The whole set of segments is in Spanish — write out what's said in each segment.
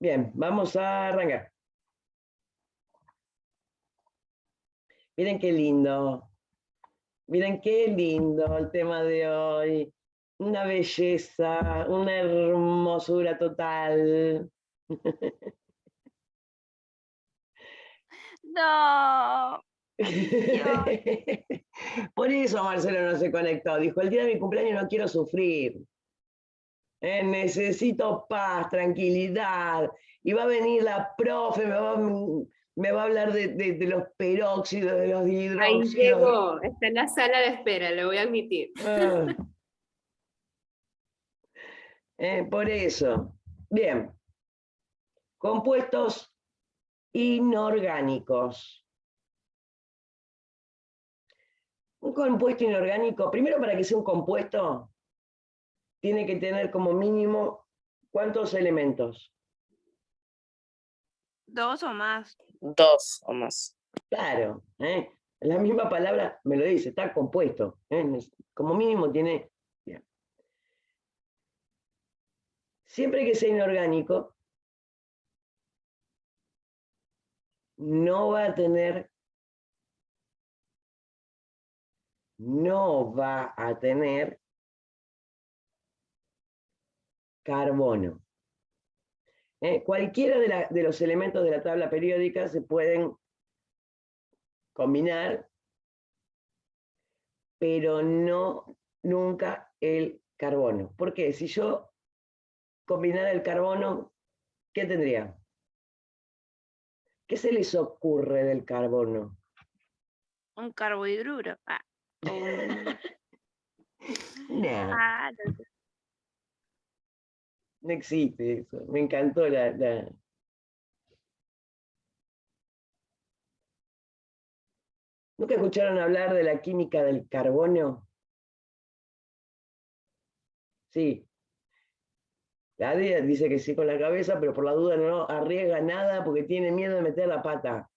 Bien, vamos a arrancar. Miren qué lindo. Miren qué lindo el tema de hoy. Una belleza, una hermosura total. No, Dios. Por eso Marcelo no se conectó. Dijo, el día de mi cumpleaños no quiero sufrir. Necesito paz, tranquilidad. Y va a venir la profe, me va a hablar de los peróxidos, de los Ahí dihidróxidos. llegó, está en la sala de espera, lo voy a admitir. Por eso. Bien. Compuestos inorgánicos. Un compuesto inorgánico, primero para que sea un compuesto, tiene que tener como mínimo, ¿cuántos elementos? 2 o más. 2 o más. Claro, la misma palabra me lo dice, está compuesto. Como mínimo tiene... Bien. Siempre que sea inorgánico, no va a tener carbono. Cualquiera de los elementos de la tabla periódica se pueden combinar, pero no nunca el carbono. ¿Por qué? Si yo combinara el carbono, ¿qué tendría? ¿Qué se les ocurre del carbono? Un carbohidruro. No, No sé. no existe eso. Me encantó ¿Nunca escucharon hablar de la química del carbono? Sí. La dice que sí con la cabeza, pero por la duda no arriesga nada porque tiene miedo de meter la pata.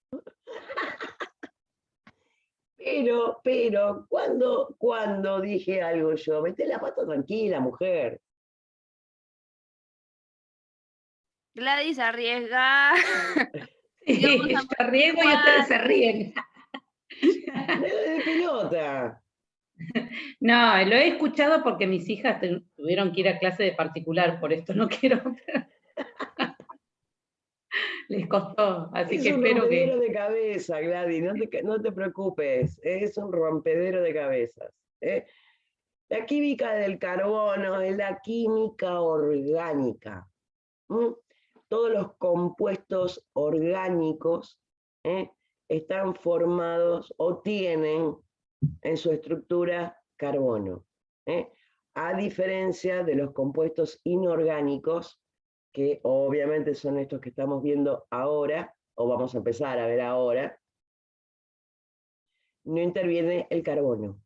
Pero, cuando dije algo yo, meté la pata tranquila, mujer. Gladys arriesga. Sí, Y vamos a yo riego y ustedes se ríen. De pelota. No, lo he escuchado porque mis hijas tuvieron que ir a clase de particular, por esto no quiero. Les costó, así Es que un espero rompedero que... de cabeza, Gladys, no te preocupes, es un rompedero de cabezas. ¿Eh? La química del carbono es la química orgánica. Todos los compuestos orgánicos están formados o tienen en su estructura carbono. A diferencia de los compuestos inorgánicos, que obviamente son estos que estamos viendo ahora, o vamos a empezar a ver ahora, no interviene el carbono.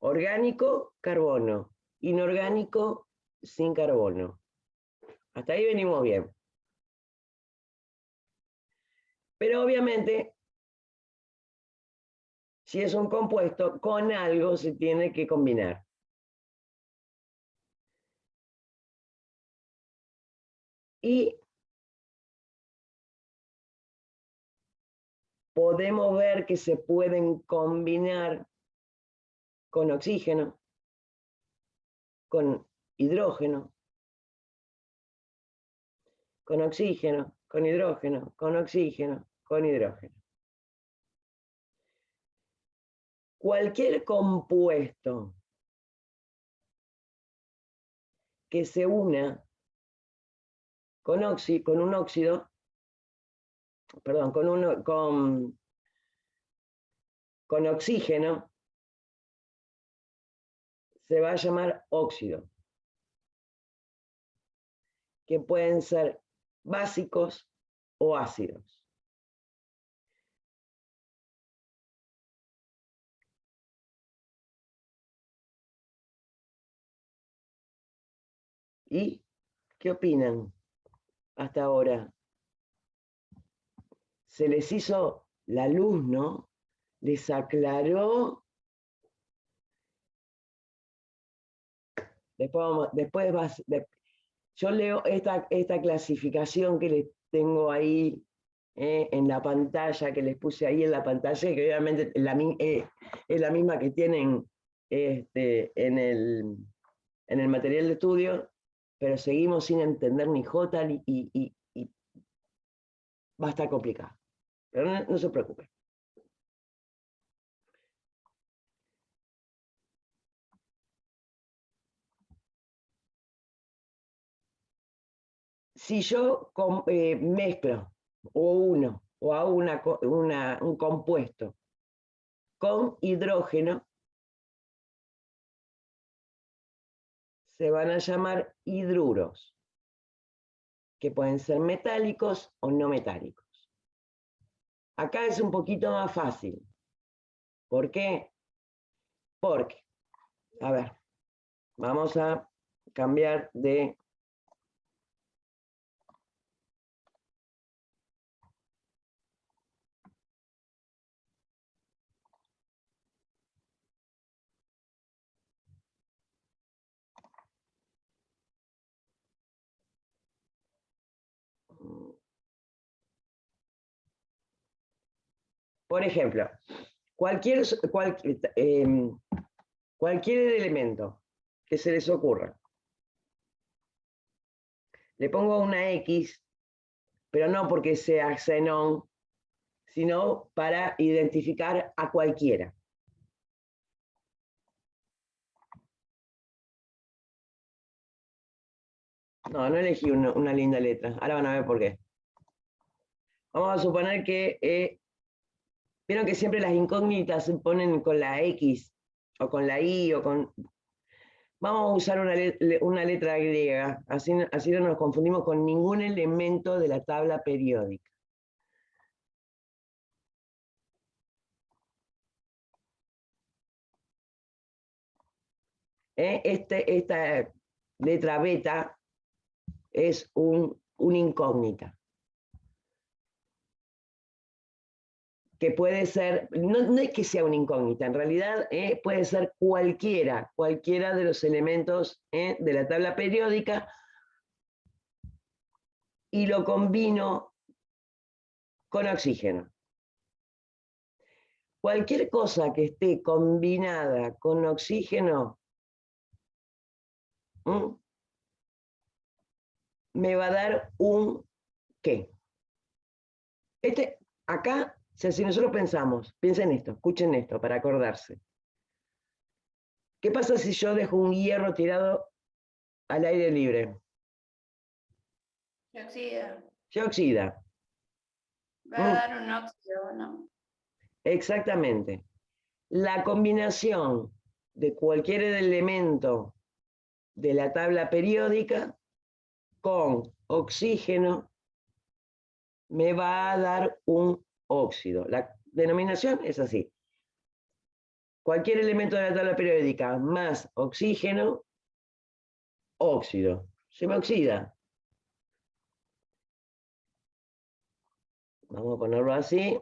Orgánico, carbono. Inorgánico, sin carbono. Hasta ahí venimos bien. Pero obviamente, si es un compuesto, con algo se tiene que combinar. Y podemos ver que se pueden combinar con oxígeno, con hidrógeno, con oxígeno, con hidrógeno, con oxígeno, con hidrógeno. Cualquier compuesto que se una con un óxido, perdón, con oxígeno, se va a llamar óxido, que pueden ser básicos o ácidos. ¿Y qué opinan hasta ahora? Se les hizo la luz, ¿no? Les aclaró. Después yo leo esta clasificación que les tengo ahí en la pantalla, que les puse ahí en la pantalla, que obviamente es la misma que tienen en el material de estudio, pero seguimos sin entender ni jota y va a estar complicado. Pero no se preocupen. Si yo mezclo o hago un compuesto con hidrógeno, se van a llamar hidruros, que pueden ser metálicos o no metálicos. Acá es un poquito más fácil. ¿Por qué? Porque, a ver, vamos a cambiar de... Por ejemplo, cualquier elemento que se les ocurra. Le pongo una X, pero no porque sea xenón, sino para identificar a cualquiera. No elegí una linda letra. Ahora van a ver por qué. Vamos a suponer que... vieron que siempre las incógnitas se ponen con la X, o con la Y, o con... Vamos a usar una letra griega, así no nos confundimos con ningún elemento de la tabla periódica. Esta letra beta es una incógnita. Que puede ser, no es que sea una incógnita, en realidad puede ser cualquiera de los elementos de la tabla periódica, y lo combino con oxígeno. Cualquier cosa que esté combinada con oxígeno me va a dar un ¿qué? Acá, si nosotros pensamos, piensen esto, escuchen esto para acordarse. ¿Qué pasa si yo dejo un hierro tirado al aire libre? Se oxida. Se oxida. Va a dar un óxido, ¿no? Exactamente. La combinación de cualquier elemento de la tabla periódica con oxígeno me va a dar un óxido. La denominación es así. Cualquier elemento de la tabla periódica más oxígeno, óxido. Se me oxida. Vamos a ponerlo así.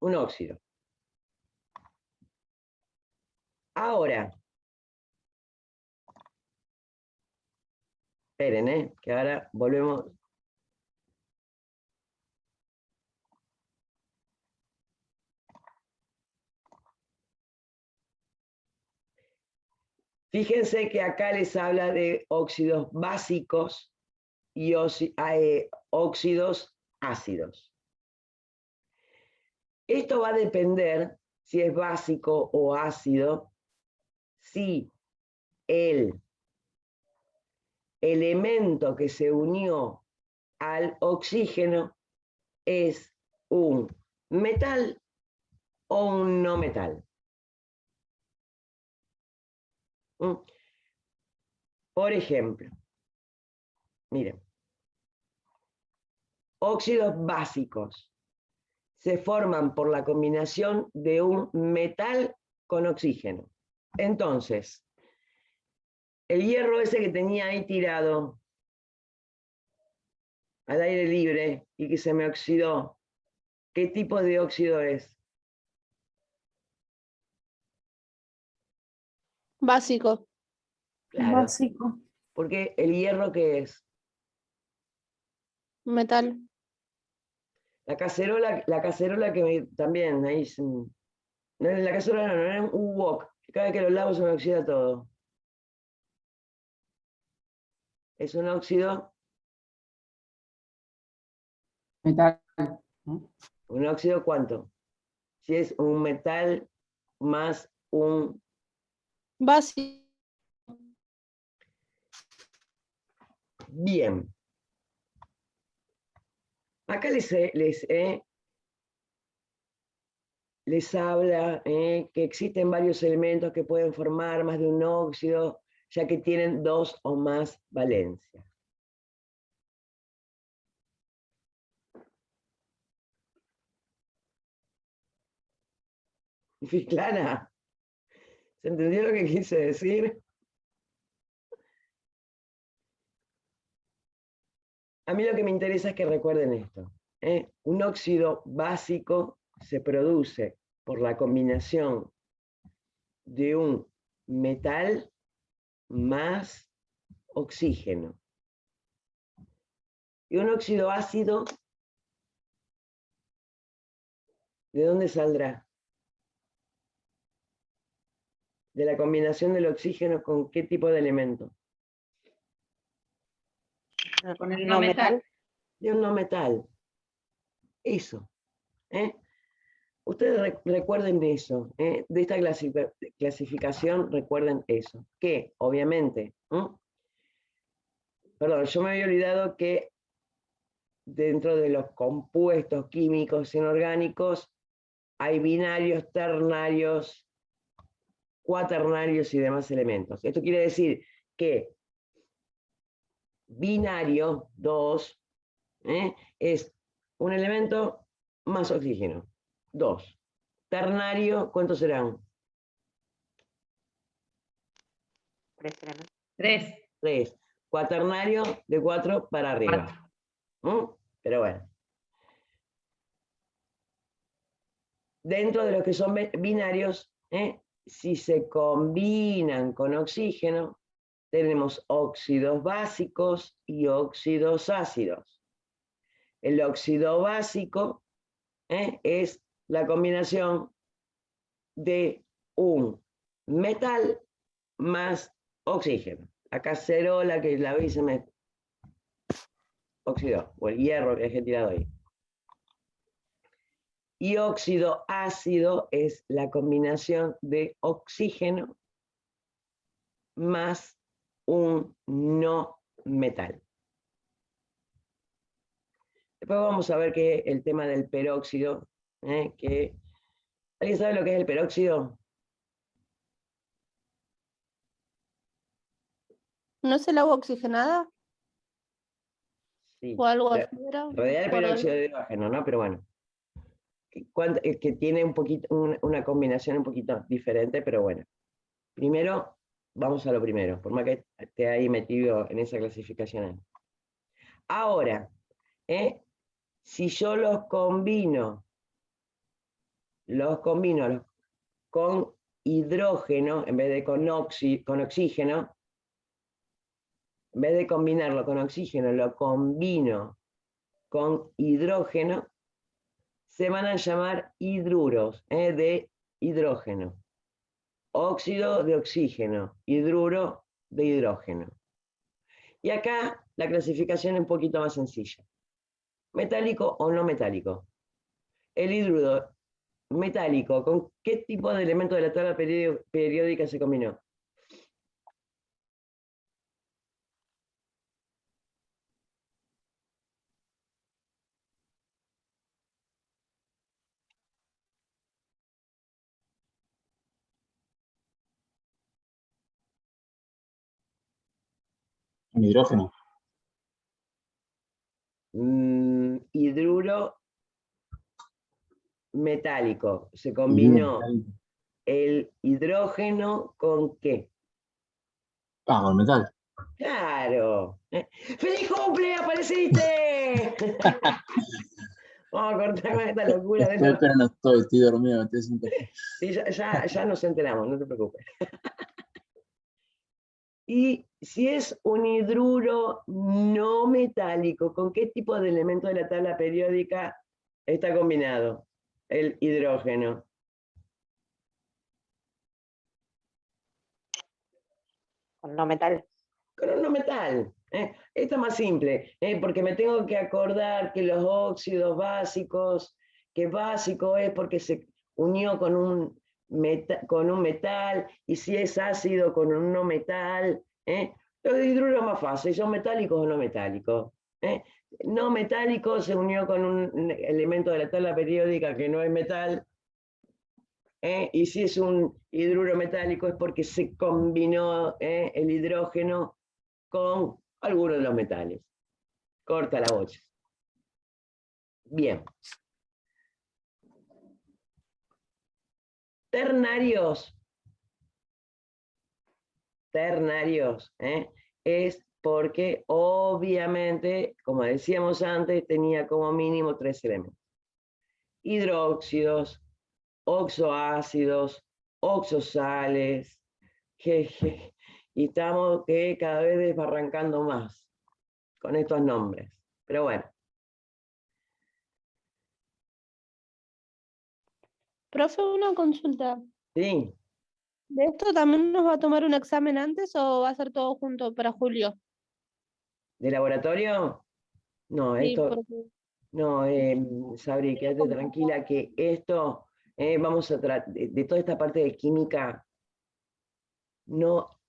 Un óxido. Ahora, esperen, que ahora volvemos. Fíjense que acá les habla de óxidos básicos y óxidos ácidos. Esto va a depender si es básico o ácido, si el elemento que se unió al oxígeno es un metal o un no metal. Por ejemplo, miren, óxidos básicos se forman por la combinación de un metal con oxígeno. Entonces, el hierro ese que tenía ahí tirado al aire libre y que se me oxidó, ¿Qué tipo de óxido es? Básico. Claro, Básico. porque el hierro, ¿qué es? Metal. La cacerola también, ahí no, la cacerola no era un wok, que cada vez que lo lavo se me oxida todo. Es un óxido, Metal. ¿No? ¿un óxido cuánto? Si es un metal más un... Básico. Bien. Acá les habla que existen varios elementos que pueden formar más de un óxido, ya que tienen dos o más valencias. Clara, ¿se entendió lo que quise decir? A mí lo que me interesa es que recuerden esto. Un óxido básico se produce por la combinación de un metal más oxígeno. Y un óxido ácido, ¿de dónde saldrá? De la combinación del oxígeno con qué tipo de elemento. Con el no metal. De un no metal. Eso. Ustedes recuerden eso. De esta clasificación, recuerden eso. Que, obviamente, perdón, yo me había olvidado que dentro de los compuestos químicos inorgánicos hay binarios, ternarios, cuaternarios y demás elementos. Esto quiere decir que binario, 2, es un elemento más oxígeno, 2. Ternario, ¿cuántos serán? 3. 3. Cuaternario, de 4 para arriba. Pero bueno. Dentro de los que son binarios, si se combinan con oxígeno, tenemos óxidos básicos y óxidos ácidos. El óxido básico es la combinación de un metal más oxígeno. La cacerola que la vi se me oxidó, o el hierro que dejé tirado ahí. Y óxido ácido es la combinación de oxígeno más un no metal. Después vamos a ver que el tema del peróxido, que ¿alguien sabe lo que es el peróxido? ¿No es el agua oxigenada? Sí. ¿O algo En así era? realidad el Por peróxido algo. de hidrógeno, ¿no? Pero bueno. Que tiene un poquito, una combinación un poquito diferente, pero bueno. Primero, vamos a lo primero, por más que esté ahí metido en esa clasificación. Ahora, si yo los combino con hidrógeno en vez de con oxígeno, en vez de combinarlo con oxígeno, lo combino con hidrógeno, se van a llamar hidruros de hidrógeno. Óxido de oxígeno, hidruro de hidrógeno. Y acá la clasificación es un poquito más sencilla. ¿Metálico o no metálico? El hidruro metálico, ¿con qué tipo de elemento de la tabla periódica se combinó? En hidrógeno. Hidruro metálico. Se combinó el hidrógeno con ¿qué? Ah, con metal. Claro. ¡Feliz cumple! ¡Apareciste! Vamos a cortar con esta locura de Estoy, la... pero no estoy dormido, estoy haciendo un café. Sí, ya nos enteramos, no te preocupes. Y si es un hidruro no metálico, ¿con qué tipo de elemento de la tabla periódica está combinado el hidrógeno? Con no metal. Con un no metal. Esto es más simple, porque me tengo que acordar que los óxidos básicos, que básico es porque se unió con un metal, y si es ácido con un no metal. Los hidruros más fáciles, ¿son metálicos o no metálicos? No metálico se unió con un elemento de la tabla periódica que no es metal, y si es un hidruro metálico es porque se combinó el hidrógeno con alguno de los metales. Corta la bocha. Bien. Ternarios. Ternarios, es porque obviamente, como decíamos antes, tenía como mínimo 3 elementos. Hidróxidos, oxoácidos, oxosales, y estamos cada vez desbarrancando más con estos nombres. Pero bueno. Profe, una consulta. Sí, ¿De esto también nos va a tomar un examen antes o va a ser todo junto para julio? ¿de laboratorio? No, Sí, esto, porque no, Sabri, quédate tranquila que esto, vamos a tratar, de toda esta parte de química, no,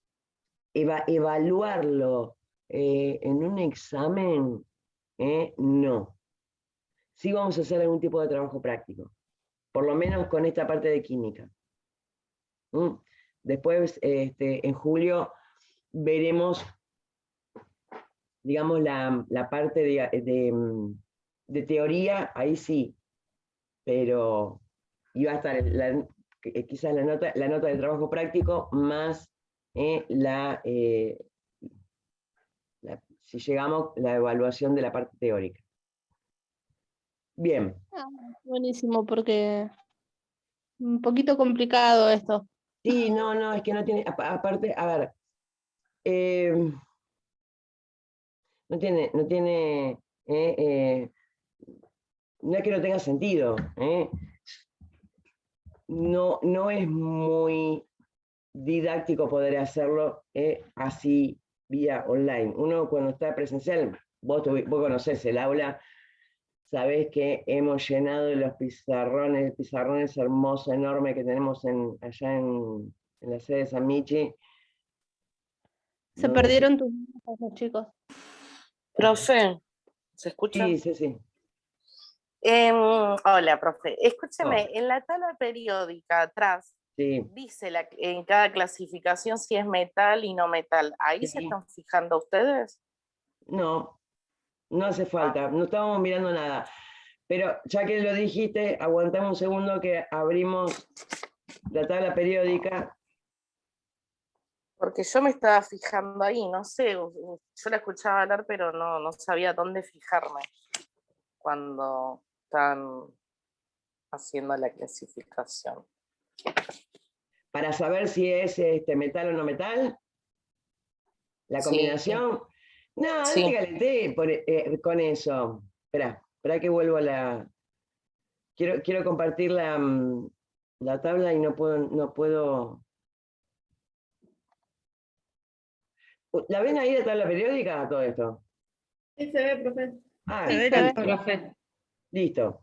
evaluarlo en un examen, no. Sí vamos a hacer algún tipo de trabajo práctico, por lo menos con esta parte de química. Después, en julio, veremos, digamos, la parte de teoría, ahí sí, pero iba a estar quizás la nota de trabajo práctico más si llegamos, la evaluación de la parte teórica. Bien. buenísimo, porque un poquito complicado esto. Sí, no, es que no tiene, aparte, a ver, no tiene, no es que no tenga sentido, no es muy didáctico poder hacerlo así vía online. Uno cuando está presencial, vos conocés el aula, sabés que hemos llenado los pizarrones hermosos, enormes que tenemos allá en la sede de San Michi. Se perdieron tus los chicos. Profe, ¿se escucha? Sí. Hola, profe. Escúcheme, Hola. en la tabla periódica atrás Sí. dice en cada clasificación si es metal y no metal. ¿Ahí se Sí. están fijando ustedes? No hace falta, no estábamos mirando nada. Pero ya que lo dijiste, aguantamos un segundo que abrimos la tabla periódica. Porque yo me estaba fijando ahí, no sé, yo la escuchaba hablar, pero no sabía dónde fijarme cuando están haciendo la clasificación. Para saber si es metal o no metal, la combinación. Sí. No te calenté con eso. Espera que vuelvo a la... Quiero compartir la tabla y no puedo... ¿La ven ahí la tabla periódica todo esto? Sí, se ve, profe. Profe. Listo.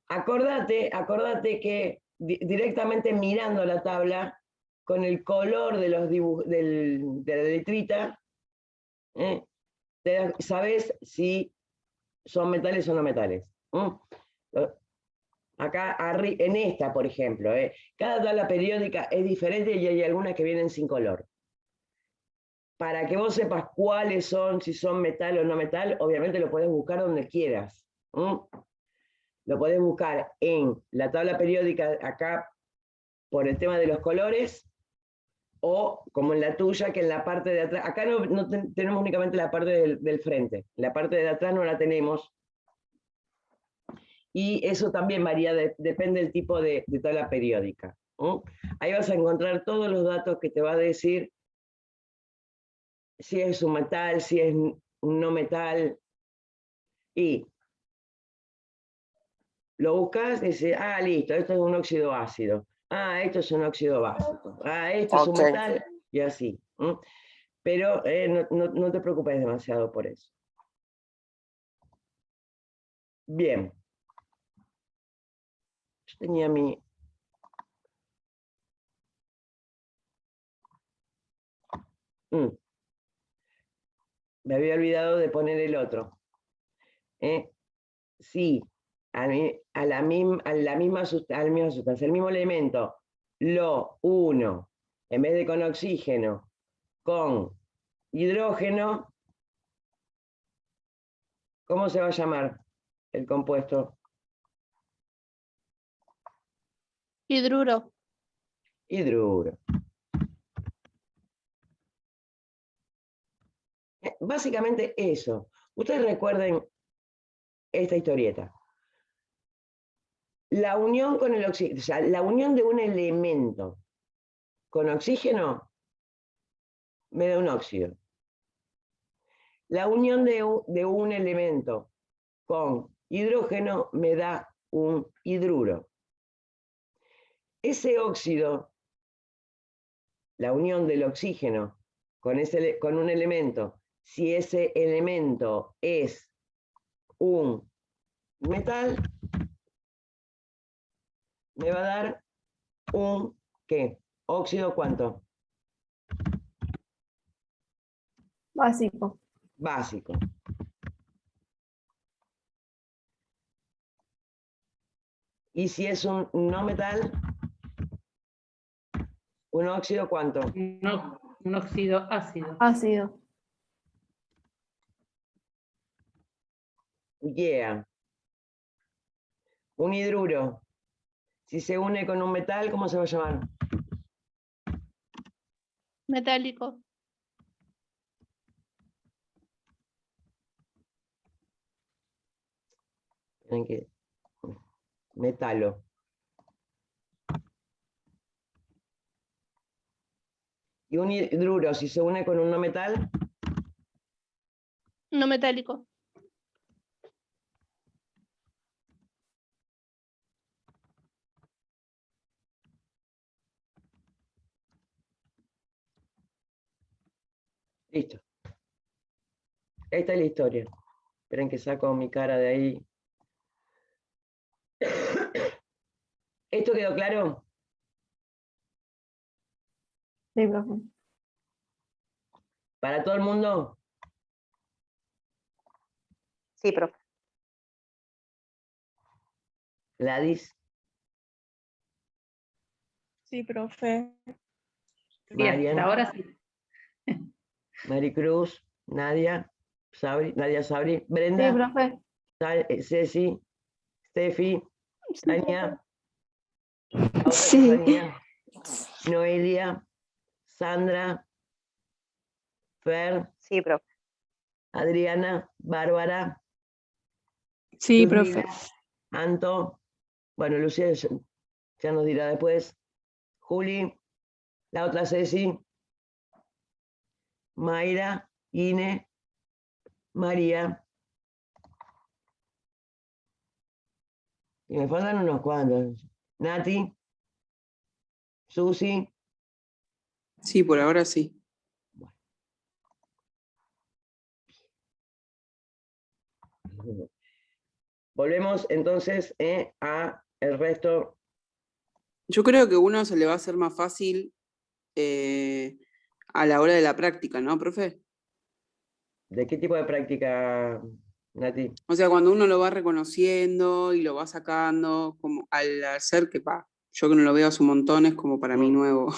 Acordate que directamente mirando la tabla, con el color de los de la letrita, sabes si son metales o no metales. Acá en esta, por ejemplo, cada tabla periódica es diferente y hay algunas que vienen sin color. Para que vos sepas cuáles son, si son metal o no metal, obviamente lo podés buscar donde quieras. Lo podés buscar en la tabla periódica acá por el tema de los colores, o como en la tuya, que en la parte de atrás, acá no tenemos únicamente la parte del frente, la parte de atrás no la tenemos, y eso también varía, depende del tipo de tabla periódica. Ahí vas a encontrar todos los datos que te va a decir si es un metal, si es un no metal, y lo buscas y dices, ah, listo, esto es un óxido ácido, ah, esto es un óxido básico, ah, esto es un Ok. metal, y así. Pero no te preocupes demasiado por eso. Bien. Yo tenía mi... Me había olvidado de poner el otro. Sí, a la misma sustancia, el mismo elemento, lo uno, en vez de con oxígeno, con hidrógeno, ¿cómo se va a llamar el compuesto? Hidruro. Hidruro. Básicamente eso. Ustedes recuerden esta historieta. La unión con el oxígeno, o sea, la unión de un elemento con oxígeno me da un óxido. La unión de un elemento con hidrógeno me da un hidruro. Ese óxido, la unión del oxígeno con un elemento, si ese elemento es un metal, me va a dar un, ¿qué? ¿Óxido cuánto? Básico. Básico. Y si es un no metal, ¿un óxido cuánto? Un óxido ácido. Ácido. Yeah. Un hidruro. Si se une con un metal, ¿cómo se va a llamar? Metálico. Tienen que... Metalo. Y un hidruro, si se une con un no metal, No metálico. listo. Esta es la historia. Esperen que saco mi cara de ahí. ¿Esto quedó claro? Sí, profe. ¿Para todo el mundo? Sí, profe. Gladys, Sí, profe. Bien, Marian, ahora sí. Maricruz, Nadia, Sabri, Nadia Sabri, Sí, Brenda, profe. Ceci, Steffi, Tania, la otra Sí. Tania, Noelia, Sandra, Fer, Sí, profe. Adriana, Bárbara, Sí, Ludmila, Anto, bueno, Lucía ya nos dirá después, Juli, la otra Ceci, Mayra, Ine, María, y me faltan unos cuantos, Nati, Susi. Sí, por ahora sí. Volvemos entonces a el resto. Yo creo que uno se le va a hacer más fácil a la hora de la práctica, ¿no, profe? ¿De qué tipo de práctica, Nati? O sea, cuando uno lo va reconociendo y lo va sacando, como al hacer que yo que no lo veo hace un montón, es como para mí nuevo.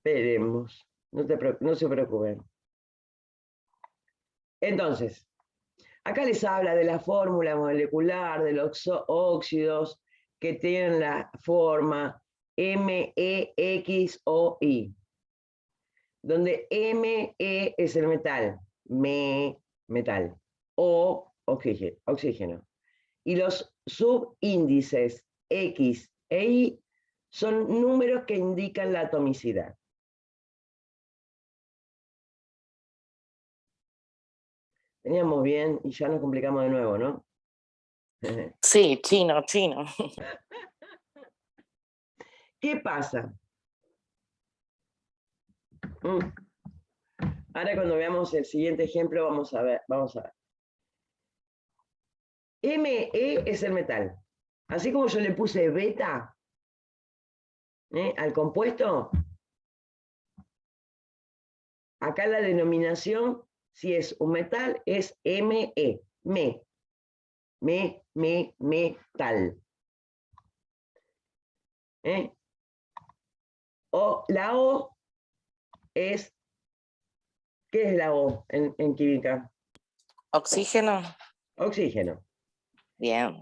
Veremos. No se preocupen. Entonces, acá les habla de la fórmula molecular de los óxidos que tienen la forma MEXOI, donde ME es el metal, metal, O oxígeno. Y los subíndices X e Y son números que indican la atomicidad. Teníamos bien y ya nos complicamos de nuevo, ¿no? Sí, chino, chino. ¿Qué pasa? Ahora cuando veamos el siguiente ejemplo vamos a ver. Me es el metal. Así como yo le puse beta al compuesto, acá la denominación, si es un metal, es Me. Metal. O la O es, ¿qué es la O en química? Oxígeno. Oxígeno. Bien.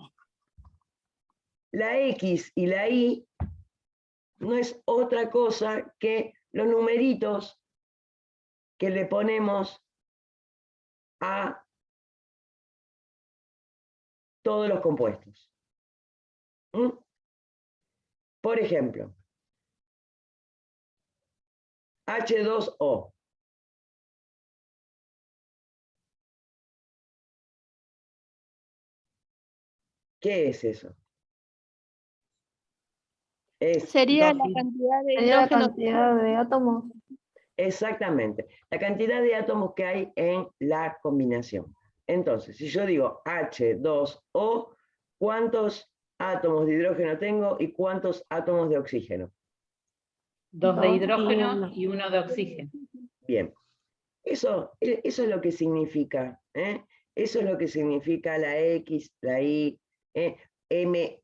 La X y la Y no es otra cosa que los numeritos que le ponemos a todos los compuestos. Por ejemplo, H2O. ¿Qué es eso? Sería la dos- cantidad de Sería la hidrógeno. cantidad de átomos. Exactamente, la cantidad de átomos que hay en la combinación. Entonces, si yo digo H2O, ¿cuántos átomos de hidrógeno tengo y cuántos átomos de oxígeno? 2 de Dos y hidrógeno uno. y 1 de oxígeno. Bien, eso es lo que significa, eso es lo que significa la X, la Y, Me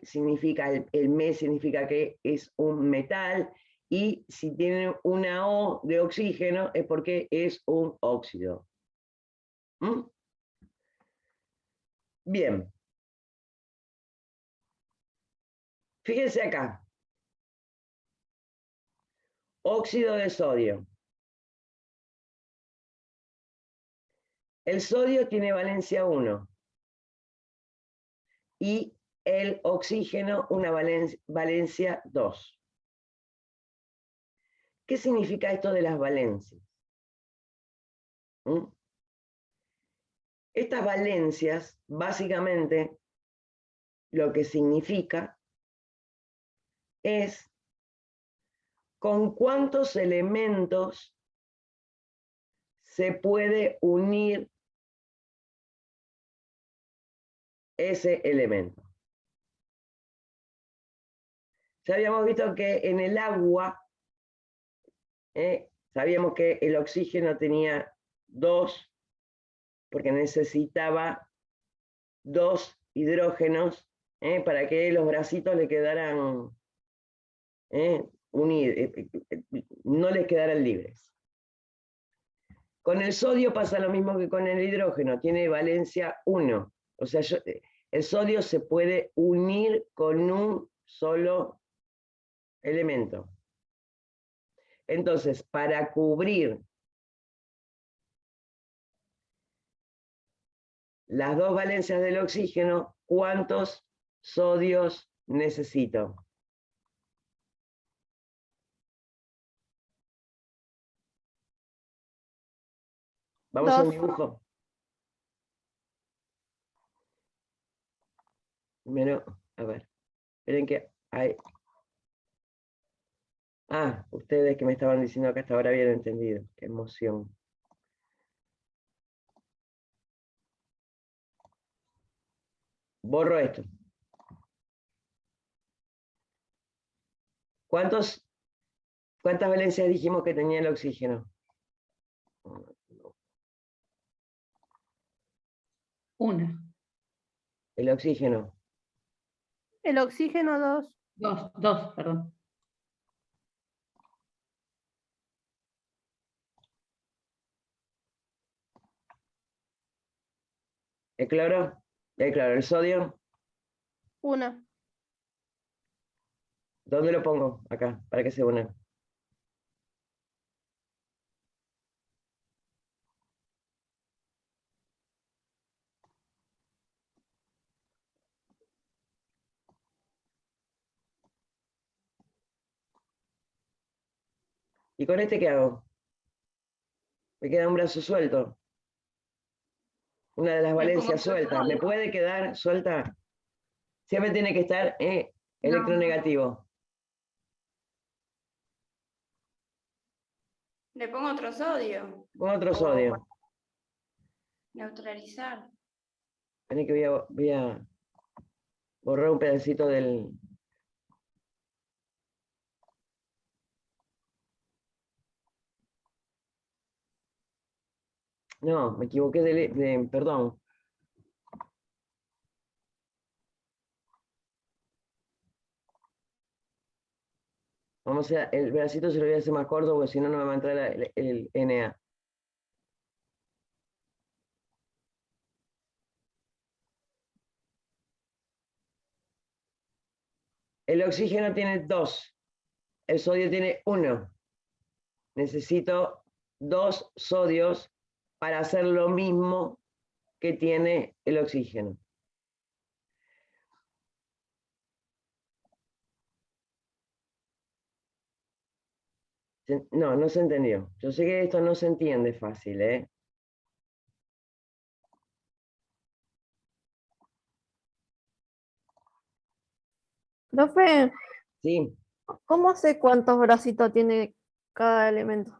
significa, el Me significa que es un metal, y si tiene una O de oxígeno es porque es un óxido. Bien. Fíjense acá. Óxido de sodio. El sodio tiene valencia 1 y el oxígeno una valencia 2. ¿Qué significa esto de las valencias? Estas valencias, básicamente, lo que significa es con cuántos elementos se puede unir ese elemento. Ya habíamos visto que en el agua, sabíamos que el oxígeno tenía 2, porque necesitaba 2 hidrógenos para que los bracitos le quedaran unidos, no les quedaran libres. Con el sodio pasa lo mismo que con el hidrógeno, tiene valencia 1. O sea, el sodio se puede unir con un solo elemento. Entonces, para cubrir las 2 valencias del oxígeno, ¿cuántos sodios necesito? Vamos a un 2. dibujo. Primero, a ver, esperen que hay... Ah, ustedes que me estaban diciendo que hasta ahora habían entendido. Qué emoción. Borro esto. ¿Cuántas valencias dijimos que tenía el oxígeno? 1. El oxígeno. El oxígeno 2. 2, perdón. ¿El cloro? El cloro. ¿El sodio? 1. ¿Dónde lo pongo? Acá, para que se una. ¿Y con este qué hago? Me queda un brazo suelto. Una de las Le pongo valencias otro sueltas. ¿Me sodio. puede quedar suelta? Siempre tiene que estar electronegativo. Le pongo otro sodio. Con otro sodio. Neutralizar. Vení que voy a borrar un pedacito del... No, me equivoqué perdón. Vamos a, el pedacito se lo voy a hacer más corto porque si no, no me va a entrar el Na. El oxígeno tiene 2, el sodio tiene 1. Necesito 2 sodios para hacer lo mismo que tiene el oxígeno. No, no se entendió. Yo sé que esto no se entiende fácil, ¿eh? Profe, Sí, ¿cómo sé cuántos bracitos tiene cada elemento?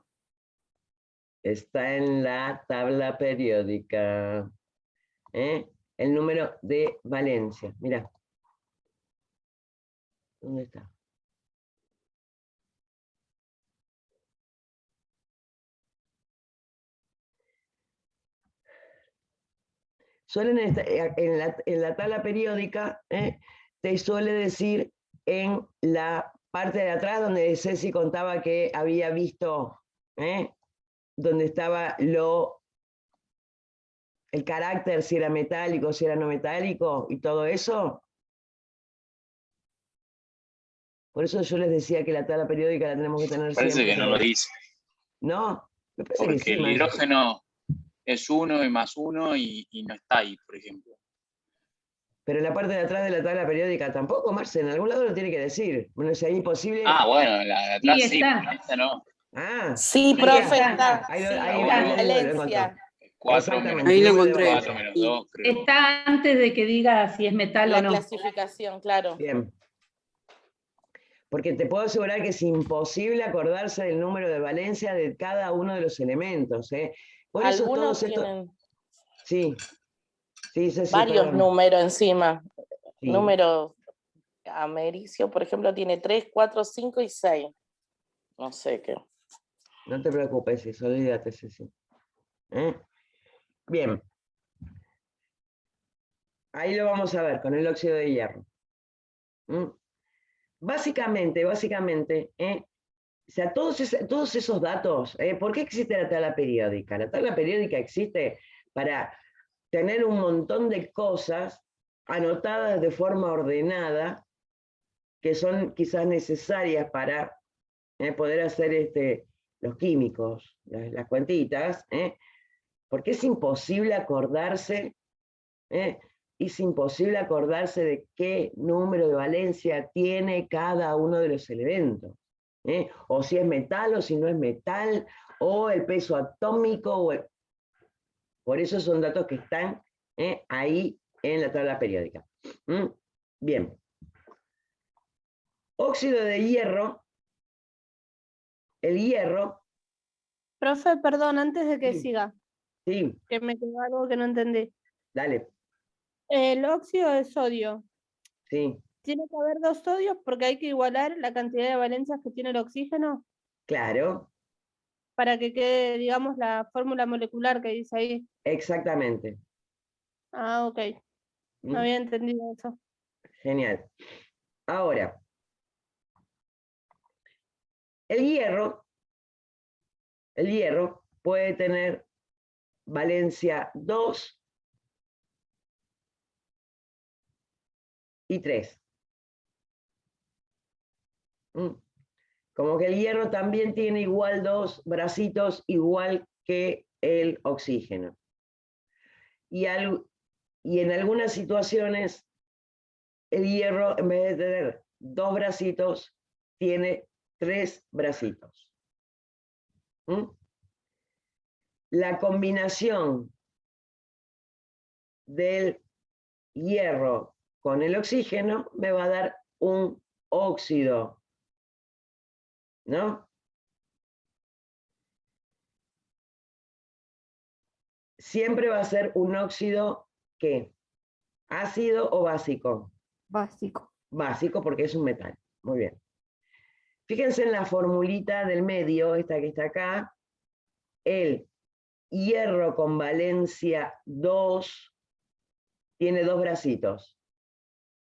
está en la tabla periódica. ¿Eh? El número de valencia. Mira. ¿Dónde está? Suelen en la tabla periódica, te suele decir en la parte de atrás donde Ceci contaba que había visto, donde estaba el carácter, si era metálico, si era no metálico y todo eso. Por eso yo les decía que la tabla periódica la tenemos que tener Parece siempre. que no lo dice, ¿No? Me parece que porque sí, el Maxi. hidrógeno es 1 y más 1 y no está ahí, por ejemplo. Pero en la parte de atrás de la tabla periódica tampoco, Marce, en algún lado lo tiene que decir. Bueno, si es imposible. Ah, bueno, la de atrás Sí, sí, está. pero esta no. Ah, Sí, Sí, profe, está. está. Ahí Sí, lo la digo, lo encontró. valencia. 4 menos Exactamente, Ahí lo número de encontré. 4 valencia. menos 2, creo. Está antes de que diga si es metal o La no. clasificación, claro. Bien. Porque te puedo asegurar que es imposible acordarse del número de valencia de cada uno de los elementos. Por eso Algunos todos estos... tienen Sí, sí, sí, varios perdón. números encima. Sí, Número americio, por ejemplo, tiene 3, 4, 5 y 6. No sé qué. no te preocupes, eso, olvídate, sí. Bien. Ahí lo vamos a ver con el óxido de hierro. Básicamente, o sea, todos esos datos, ¿por qué existe la tabla periódica? La tabla periódica existe para tener un montón de cosas anotadas de forma ordenada que son quizás necesarias para poder hacer los químicos, las cuentitas, porque es imposible acordarse, es imposible acordarse de qué número de valencia tiene cada uno de los elementos, o si es metal o si no es metal, o el peso atómico, por eso son datos que están ahí en la tabla periódica. Bien. Óxido de hierro, el hierro, Profe, perdón, antes de que Sí. siga, sí, que me quedó algo que no entendí. dale, El óxido de sodio, sí, ¿tiene que haber 2 sodios porque hay que igualar la cantidad de valencias que tiene el oxígeno claro, para que quede, digamos, la fórmula molecular que dice ahí? exactamente. Ah, ok, no había entendido eso. Genial. Ahora, el hierro puede tener valencia 2 y 3. Como que el hierro también tiene igual 2 bracitos, igual que el oxígeno. Y en algunas situaciones, el hierro, en vez de tener 2 bracitos, tiene 3 bracitos. ¿Mm? La combinación del hierro con el oxígeno me va a dar un óxido, ¿no? Siempre va a ser un óxido, ¿qué? ¿Ácido o básico? Básico. Básico porque es un metal. Muy bien. Fíjense en la formulita del medio, esta que está acá. El hierro con valencia 2 tiene 2 bracitos.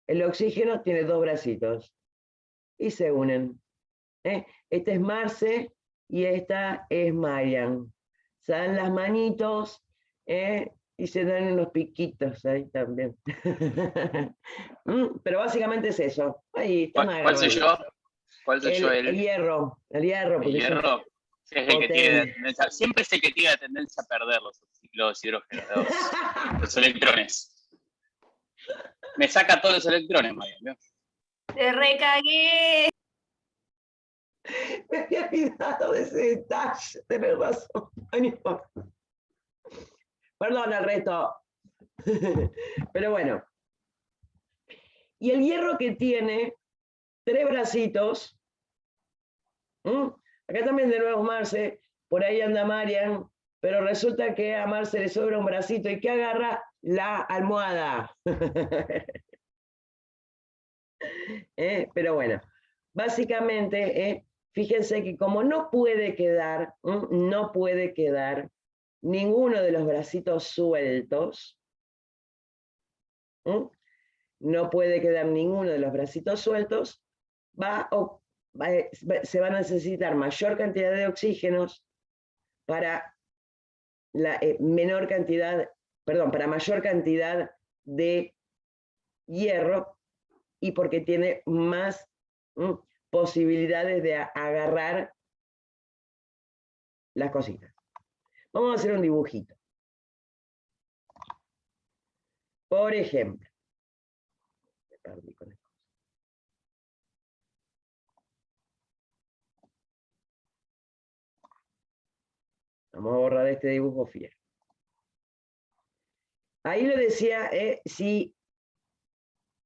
El oxígeno tiene 2 bracitos. Y se unen. Este es Marce y esta es Marian. Se dan las manitos y se dan unos piquitos ahí también. Pero básicamente es eso. Ahí están ¿Cuál soy yo? agarraditos. ¿Cuál soy yo? El hierro, El porque son hierro es el que tiene potentes. tendencia, siempre es el que tiene la tendencia a perder los hidrógenos, los electrones. Me saca todos los electrones, Marian, ¿no? ¡Te recagué! Me había olvidado de ese detalle, tenés razón. Ay, no importa. Perdón el resto. Pero bueno. Y el hierro que tiene 3 bracitos. Acá también de nuevo Marce, por ahí anda Marian, pero resulta que a Marce le sobra un bracito y que agarra la almohada. Pero bueno, básicamente, fíjense que como no puede quedar ninguno de los bracitos sueltos, no puede quedar ninguno de los bracitos sueltos, se va a necesitar mayor cantidad de oxígenos para la menor cantidad, perdón, para mayor cantidad de hierro y porque tiene más posibilidades de agarrar las cositas. Vamos a hacer un dibujito. Por ejemplo, me perdí con esto. Vamos a borrar este dibujo fiel. Ahí lo decía, si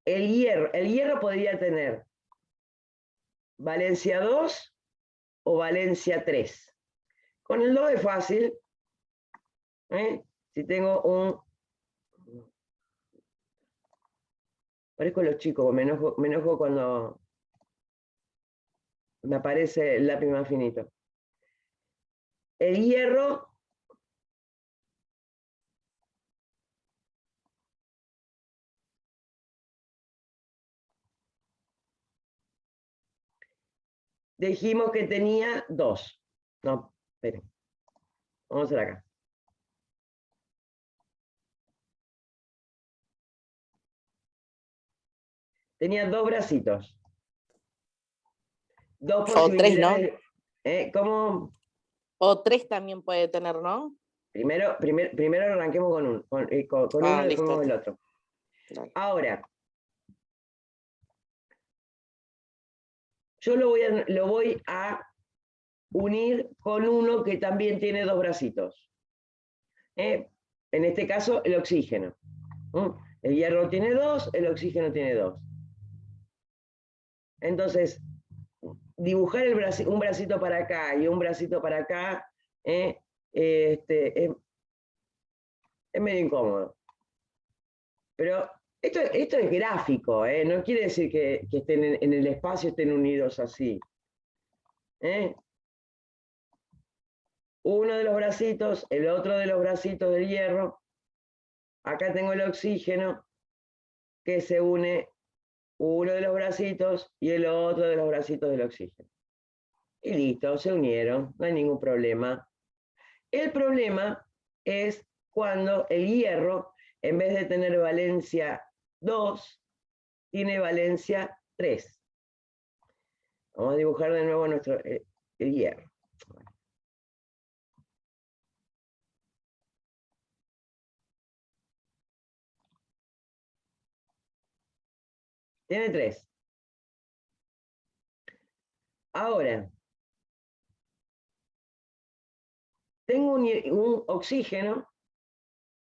el hierro podría tener valencia 2 o valencia 3. Con el 2 es fácil. Si tengo un... Parezco los chicos, me enojo cuando me aparece el lápiz más finito. El hierro dijimos que tenía 2. No, esperen. Vamos a hacer acá. Tenía 2 bracitos. 2 O 3, ¿no? posibilidades. ¿Cómo? O 3 también puede tener, ¿no? Primero arranquemos con uno y después Listo. con el otro. Dale. Ahora, yo lo voy a unir con uno que también tiene 2 bracitos. En este caso, el oxígeno. El hierro tiene 2, el oxígeno tiene 2. Entonces, dibujar un bracito para acá y un bracito para acá es medio incómodo. Pero esto es gráfico, no quiere decir que estén en el espacio, estén unidos así. Uno de los bracitos, el otro de los bracitos del hierro. Acá tengo el oxígeno que se une uno de los bracitos y el otro de los bracitos del oxígeno. Y listo, se unieron, no hay ningún problema. El problema es cuando el hierro, en vez de tener valencia 2, tiene valencia 3. Vamos a dibujar de nuevo el hierro. Tiene 3. Ahora, tengo un oxígeno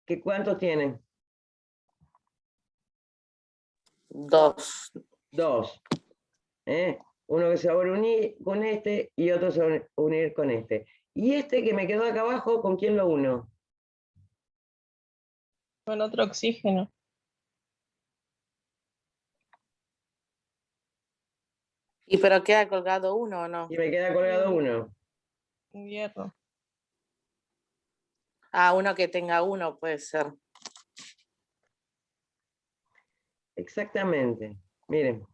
que ¿cuántos tiene? 2. 2. Uno que se va a unir con este y otro se va a unir con este. Y este que me quedó acá abajo, ¿con quién lo uno? Con otro oxígeno. ¿Y pero queda colgado uno o no? Y me queda colgado uno. Un hierro. Ah, uno que tenga uno puede ser. Exactamente. Miren.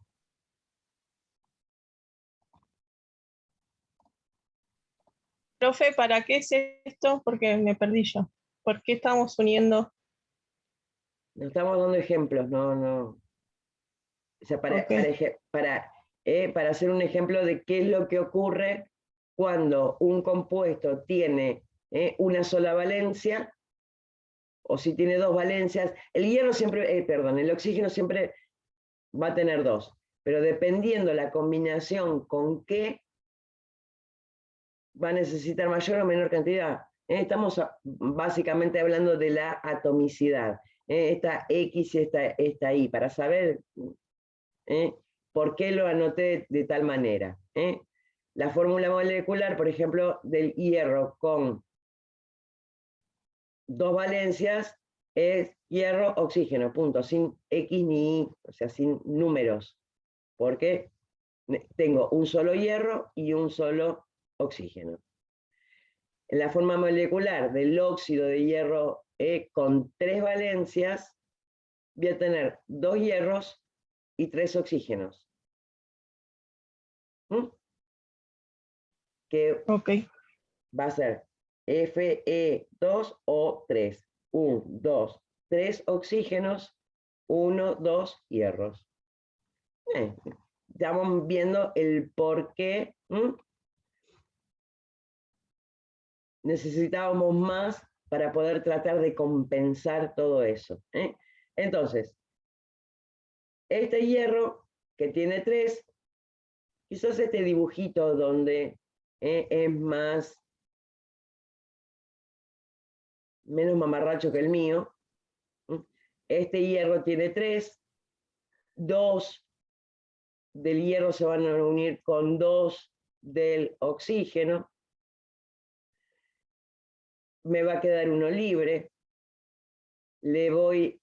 Profe, ¿para qué es esto? Porque me perdí yo. ¿Por qué estamos uniendo? Nos estamos dando ejemplos, no. O sea, Ok. para hacer un ejemplo de qué es lo que ocurre cuando un compuesto tiene una sola valencia, o si tiene dos valencias. El hierro siempre, el oxígeno siempre va a tener dos, pero dependiendo la combinación con qué va a necesitar mayor o menor cantidad. Estamos básicamente hablando de la atomicidad. Esta X y esta Y, para saber por qué lo anoté de tal manera. La fórmula molecular, por ejemplo, del hierro con dos valencias es hierro-oxígeno, punto, sin X ni Y, o sea, sin números, porque tengo un solo hierro y un solo oxígeno. En la forma molecular del óxido de hierro con 3 valencias, voy a tener 2 hierros y 3 oxígenos. Que Ok. va a ser Fe2O3. 1, 2, 3 oxígenos, 1, 2 hierros. Estamos viendo el por qué necesitábamos más para poder tratar de compensar todo eso. Entonces, este hierro que tiene 3, quizás este dibujito donde es menos mamarracho que el mío. Este hierro tiene 3, 2 del hierro se van a unir con 2 del oxígeno, me va a quedar uno libre, le voy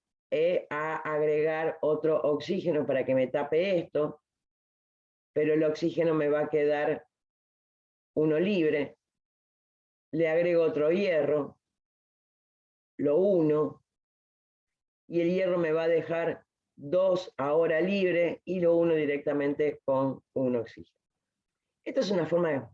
a agregar otro oxígeno para que me tape esto, pero el oxígeno me va a quedar uno libre, le agrego otro hierro, lo uno, y el hierro me va a dejar 2 ahora libre y lo uno directamente con un oxígeno. Esta es una forma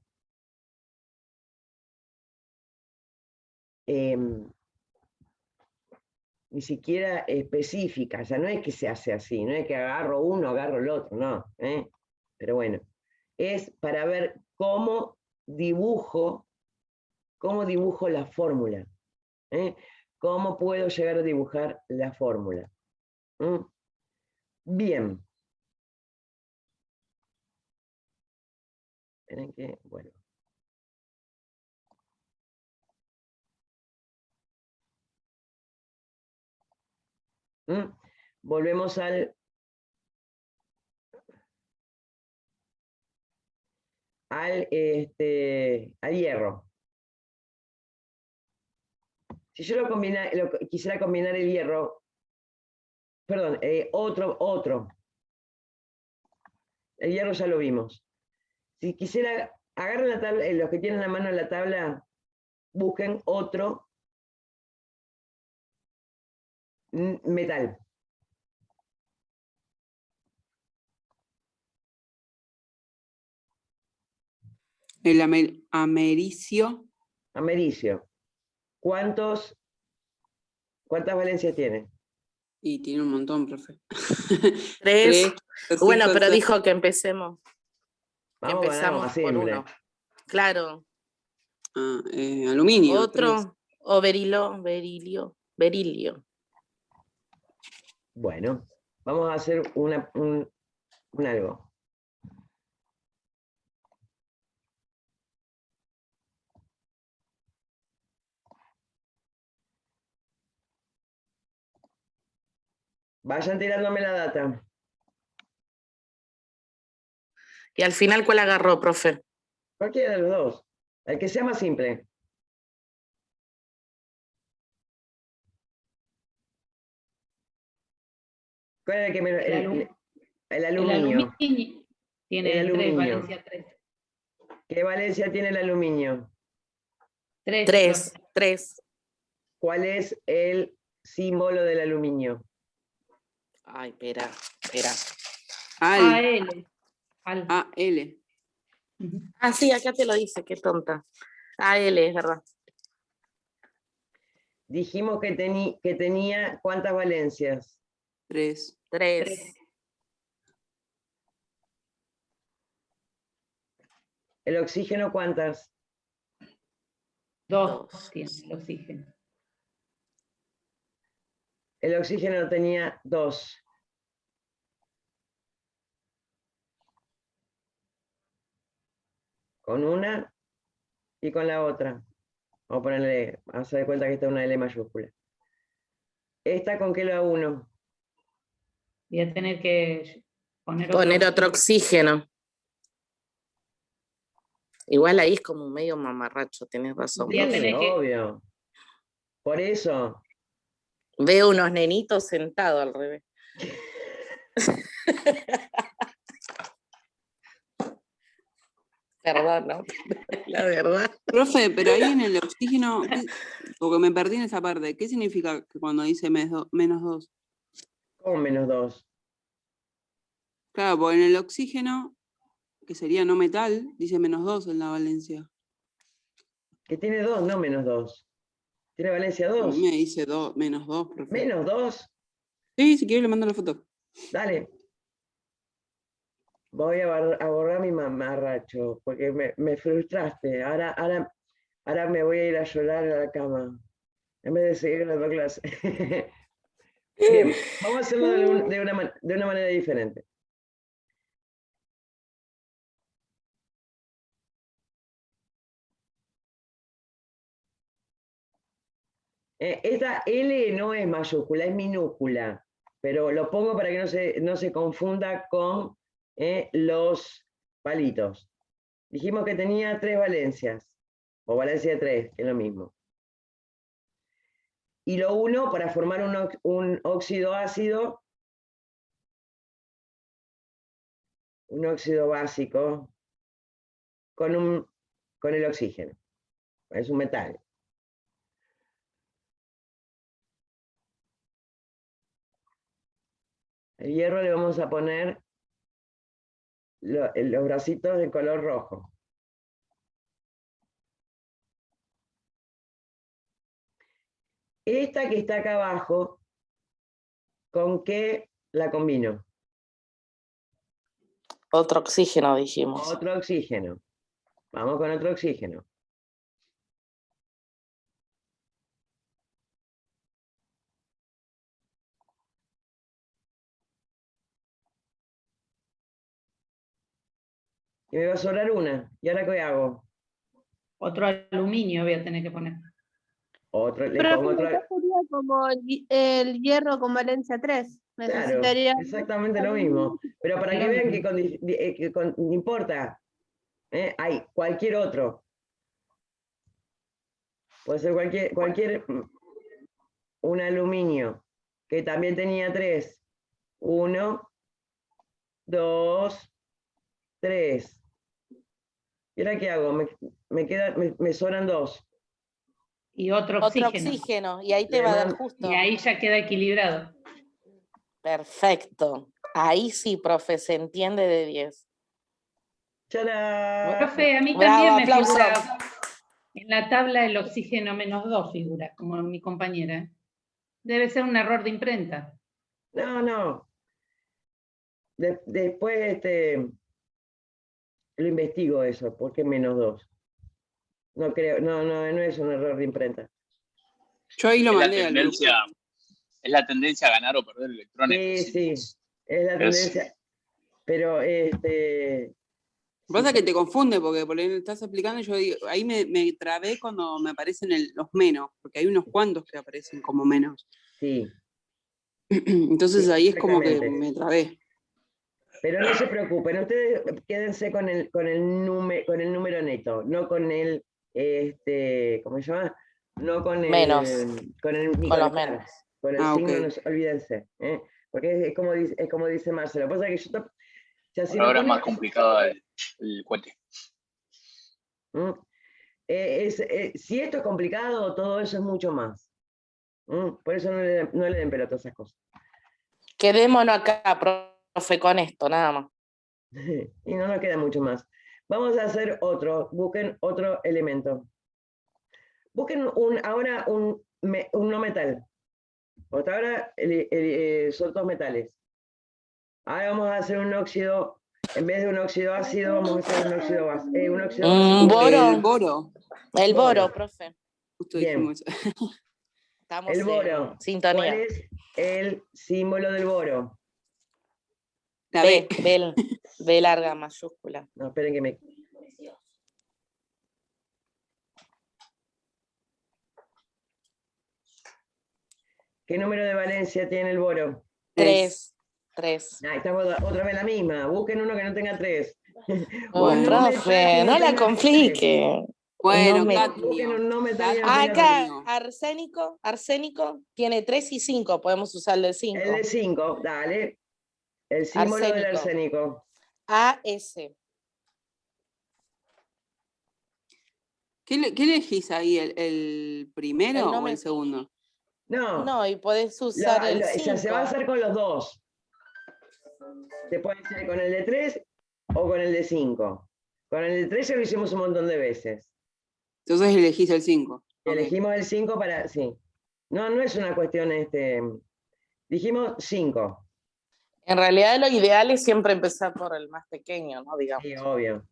ni siquiera específica, o sea, no es que se hace así, no es que agarro uno, agarro el otro, no, pero bueno, es para ver cómo dibujo la fórmula, cómo puedo llegar a dibujar la fórmula. Bien. Esperen que, bueno. Volvemos al hierro. Si yo quisiera combinar el hierro, perdón, otro. El hierro ya lo vimos. Si quisiera, agarren la tabla, los que tienen a mano la tabla, busquen otro metal. El americio. Americio. ¿Cuántas valencias tiene? Y tiene un montón, profe. 3. Bueno, pero 6. dijo que empecemos. Vamos a ganar más Por simple. uno. Claro. Aluminio. Otro. 3. O berilio. Bueno, vamos a hacer un algo. Vayan tirándome la data. Y al final, ¿cuál agarró, profe? Cualquiera de los dos. El que sea más simple. ¿Cuál es el que menos? El El aluminio. aluminio tiene El 3, aluminio. Valencia 3. ¿Qué valencia tiene el aluminio? 3. 3. ¿Cuál es el símbolo del aluminio? Ay, espera. Al. AL. AL. Ujú. Ah, sí, acá te lo dice, qué tonta. AL, es verdad. Dijimos que tenía ¿cuántas valencias? 3. 3. ¿El oxígeno cuántas? 2 tiene el oxígeno. El oxígeno tenía 2. Con una y con la otra. Vamos a ponerle, a hacer de cuenta que esta es una L mayúscula. ¿Esta con qué la uno? Voy a tener que poner Otro oxígeno. Igual ahí es como medio mamarracho, tenés razón. Voy a Sí, tener que- obvio. Por eso. Veo unos nenitos sentados al revés. Perdón, ¿no? La verdad. Profe, pero ahí en el oxígeno, porque me perdí en esa parte, ¿qué significa que cuando dice menos 2? ¿Cómo menos 2? Claro, porque en el oxígeno, que sería no metal, dice menos 2 en la valencia. Que tiene 2, no menos 2. Tiene valencia A mí 2. me dice menos 2, profe. ¿Menos 2? Sí, si quiere le mando la foto. Dale. Voy a borrar mi mamarracho, porque me frustraste. Ahora me voy a ir a llorar a la cama, en vez de seguir dando clase. Bien, vamos a hacerlo de una manera diferente. Esta L no es mayúscula, es minúscula, pero lo pongo para que no se confunda con los palitos. Dijimos que tenía 3 valencias, o valencia 3, que es lo mismo. Y lo uno para formar un óxido ácido, un óxido básico, con el oxígeno. Es un metal. El hierro le vamos a poner los bracitos de color rojo. Esta que está acá abajo, ¿con qué la combino? Otro oxígeno, dijimos. Otro oxígeno. Vamos con otro oxígeno. Y me va a sobrar una. ¿Y ahora qué hago? Otro aluminio voy a tener que poner. Le Pero pongo otro. acá sería como el hierro con valencia 3. Claro, Necesitaría exactamente lo mismo. Pero para que vean que no importa, hay cualquier otro. Puede ser un aluminio, que también tenía 3. 1, 2, 3. ¿Y ahora qué hago? Me sobran 2. Y otro Otro oxígeno. oxígeno, y ahí te va a dar justo. Y ahí ya queda equilibrado. Perfecto. Ahí sí, profe, se entiende de 10. ¡Tarán! Profe, a mí Bravo, también me aplauso. figura en la tabla el oxígeno menos 2 figura, como mi compañera. Debe ser un error de imprenta. No. Después lo investigo eso, ¿por qué menos 2? No creo, no es un error de imprenta. Yo ahí lo Es la mandé al grupo. es la tendencia a ganar o perder electrones. Sí, es la tendencia. Pero Lo que pasa es que te confunde porque por ahí estás explicando y yo digo, ahí me trabé cuando me aparecen los menos, porque hay unos cuantos que aparecen como menos. sí. Entonces Sí, ahí es como que exactamente. me trabé. Pero no se preocupen, ustedes quédense con el número neto, no con el, ¿cómo se llama? No con Menos. ni Con los claro, menos. con el Ah, signo, ok. no olvídense, porque es como dice Marcelo. Pasa que yo, o sea, si Por lo ahora es ponen, más complicado el cohete. ¿Mm? Si esto es complicado, todo eso es mucho más. Por eso no le den pelota a esas cosas. Quedémonos acá, profe, con esto, nada más. Y no nos queda mucho más. Vamos a hacer otro, busquen otro elemento. Busquen ahora un no metal. Hasta ahora son todos metales. Ahora vamos a hacer un óxido, en vez de un óxido ácido, vamos a hacer un óxido básico. Boro. El boro. El Boro. boro, profe. Justo Bien. dijimos eso. Estamos El boro. en sintonía. ¿Cuál es el símbolo del boro? La B, B. B larga mayúscula. No, esperen que me... ¿Qué número de valencia tiene el boro? 3. Ah, estamos otra vez la misma. Busquen uno que no tenga 3. Oh, Un no metal profe, que no la tenga 3. complique. Bueno, No me- Busquen un no metal que no Cadmio. tenga 3. Acá, arsénico tiene 3 y 5. Podemos usar el de 5. El de 5, dale. El símbolo del arsénico. AS. ¿Qué elegís ahí? ¿El primero El o nombre- el segundo? No, No, y podés usar el o sea, 5. se va a hacer con los dos. Se puede hacer con el de 3 o con el de 5. Con el de 3 ya lo hicimos un montón de veces. Entonces elegís el 5. Y elegimos el 5 para... Sí. No, no es una cuestión... dijimos 5. En realidad lo ideal es siempre empezar por el más pequeño, ¿no? Digamos. Sí, obvio.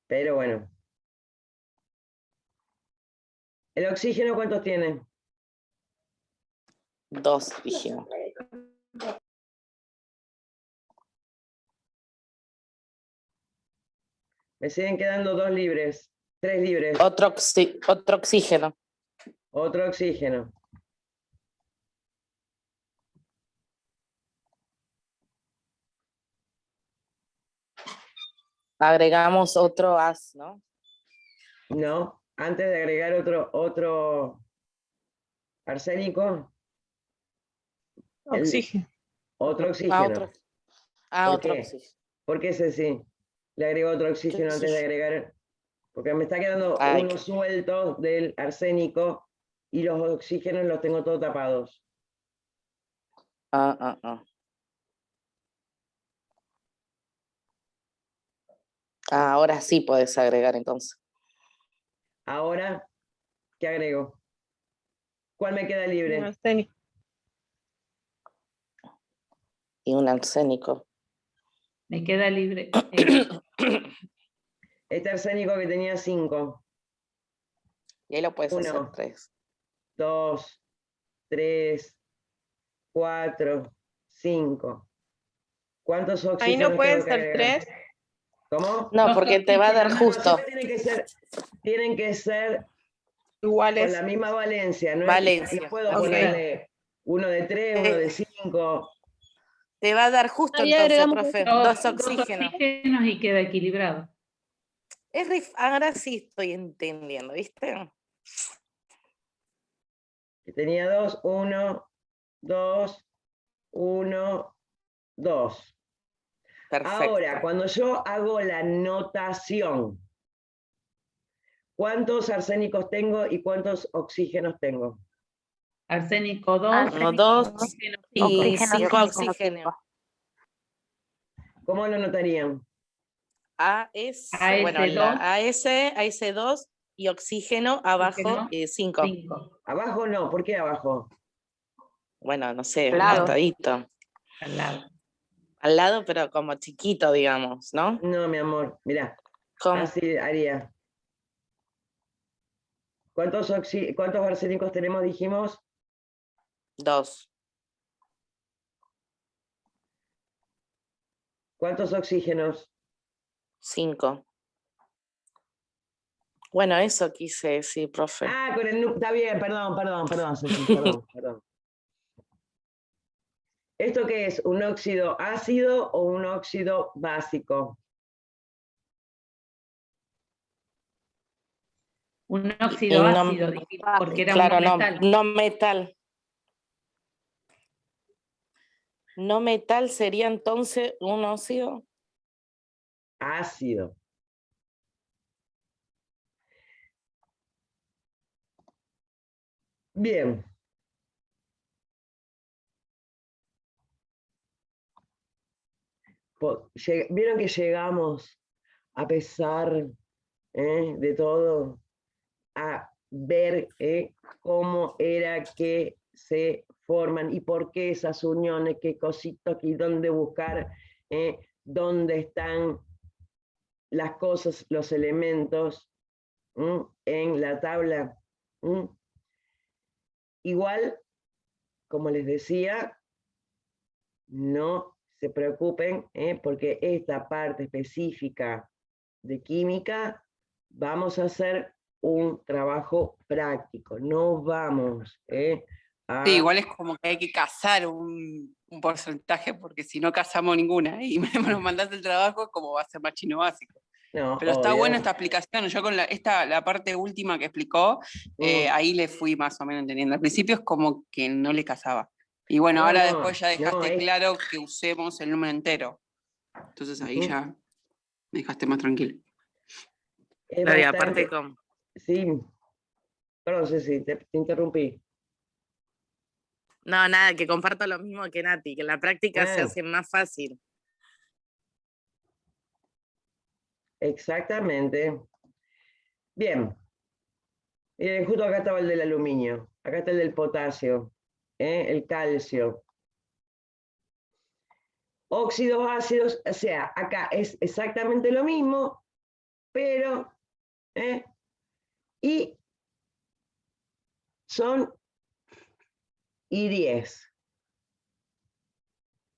Pero bueno. ¿El oxígeno cuántos tiene? 2, dijimos. Me siguen quedando 2 libres. 3 libres. Otro oxígeno. Otro oxígeno. Agregamos otro as, ¿no? No, antes de agregar otro arsénico, Oxígeno. otro oxígeno. ¿Por Otro qué? oxígeno. ¿Por qué ese sí? Le agrego otro oxígeno antes de agregar, porque me está quedando unos sueltos del arsénico y los oxígenos los tengo todos tapados. Ahora sí podés agregar entonces. Ahora, ¿qué agrego? ¿Cuál me queda libre? Arsénico. Y un arsénico. Me queda libre. Este arsénico que tenía 5. Y ahí lo puedes hacer 1, 3. 2, 3, 4, 5. ¿Cuántos oxígenos Ahí no pueden tengo que ser agregar? 3. ¿Cómo? No, porque te va a dar No, justo. tienen que ser con Iguales. la misma valencia. No, Valencia. no puedo Ok. ponerle uno de 3, uno de 5. Te va a dar justo Ahí entonces, agregamos profe. Dos 2 oxígenos. oxígenos y queda equilibrado. Ahora sí estoy entendiendo, ¿viste? Tenía 2, 1, 2, 1, 2. Perfecto. Ahora, cuando yo hago la notación, ¿cuántos arsénicos tengo y cuántos oxígenos tengo? Arsénico 2, 2 oxígeno y 5. 5 oxígenos. ¿Cómo lo notarían? AS, AS2. bueno, la AS2 y oxígeno abajo 5. 5. Abajo no, ¿por qué abajo? Bueno, no sé, Al lado. apostadito. Al lado. Al lado, pero como chiquito, digamos, ¿no? No, mi amor, mirá, ¿Cómo? así haría. ¿Cuántos arsénicos tenemos, dijimos? 2. ¿Cuántos oxígenos? 5. Bueno, eso quise decir, profe. Ah, con el está bien, perdón, Ceci, perdón. ¿Esto qué es? ¿Un óxido ácido o un óxido básico? Un óxido no- ácido, dijiste, porque era claro, un metal. no metal. No metal sería entonces un óxido. Ácido. Bien. Vieron que llegamos, a pesar de todo, a ver cómo era que se forman y por qué esas uniones, qué cositas aquí, dónde buscar, dónde están las cosas, los elementos en la tabla. Igual, como les decía, no se preocupen, porque esta parte específica de química vamos a hacer un trabajo práctico, no vamos a... Sí, igual es como que hay que cazar un porcentaje, porque si no cazamos ninguna y nos mandás el trabajo, como va a ser más chino básico. No, Pero está obvio. buena esta explicación. Yo con la parte última que explicó, ahí le fui más o menos entendiendo. Al principio es como que no le cazaba. Y bueno, No, ahora no, después ya dejaste no, claro que usemos el número entero. Entonces ahí ya me dejaste más tranquilo. es Claro, y bastante... aparte con... Sí, perdón, Ceci, te interrumpí. No, nada, que comparto lo mismo que Nati, que en la práctica se Ah. hace más fácil. Exactamente. Bien. Justo acá estaba el del aluminio, acá está el del potasio, el calcio. Óxidos ácidos, o sea, acá es exactamente lo mismo, pero, y son I10.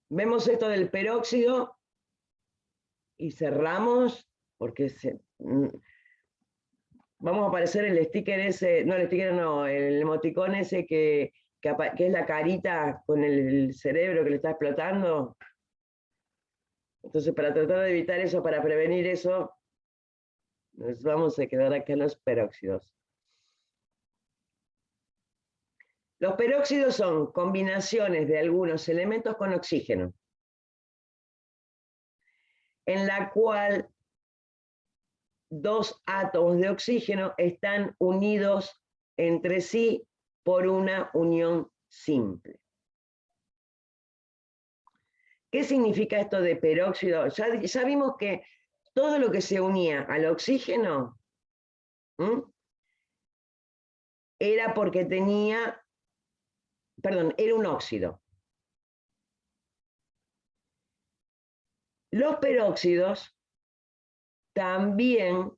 Vemos esto del peróxido y cerramos, porque vamos a aparecer el sticker ese, no el sticker no, el emoticón ese que es la carita con el cerebro que le está explotando. Entonces, para tratar de evitar eso, para prevenir eso, nos vamos a quedar acá en los peróxidos. Los peróxidos son combinaciones de algunos elementos con oxígeno, en la cual dos átomos de oxígeno están unidos entre sí por una unión simple. ¿Qué significa esto de peróxido? Ya vimos que todo lo que se unía al oxígeno era porque tenía, perdón, era un óxido. Los peróxidos también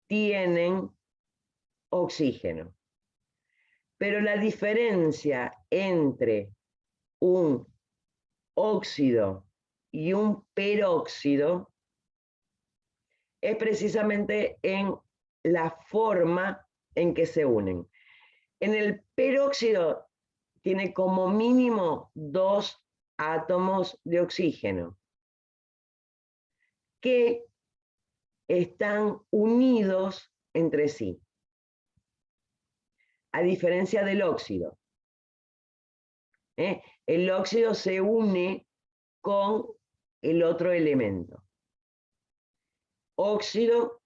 tienen oxígeno, pero la diferencia entre un óxido y un peróxido es precisamente en la forma en que se unen. En el peróxido tiene como mínimo 2 átomos de oxígeno que están unidos entre sí, a diferencia del óxido. El óxido se une con el otro elemento. Óxido,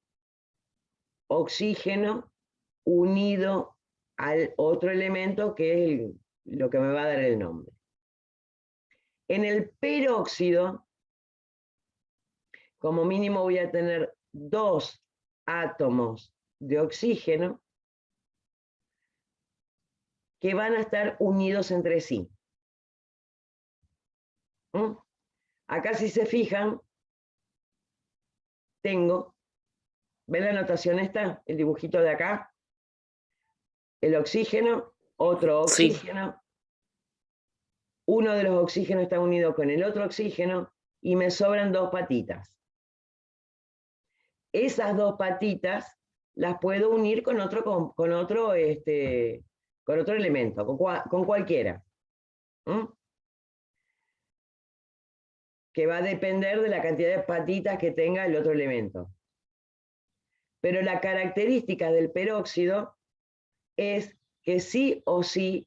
oxígeno, unido al otro elemento que es lo que me va a dar el nombre. En el peróxido, como mínimo voy a tener 2 átomos de oxígeno que van a estar unidos entre sí. Acá si se fijan, tengo, ¿ven la notación esta? El dibujito de acá. El oxígeno, otro oxígeno. Sí. Uno de los oxígenos está unido con el otro oxígeno y me sobran 2 patitas. Esas 2 patitas las puedo unir con otro elemento, con cualquiera. que va a depender de la cantidad de patitas que tenga el otro elemento. Pero la característica del peróxido es que sí o sí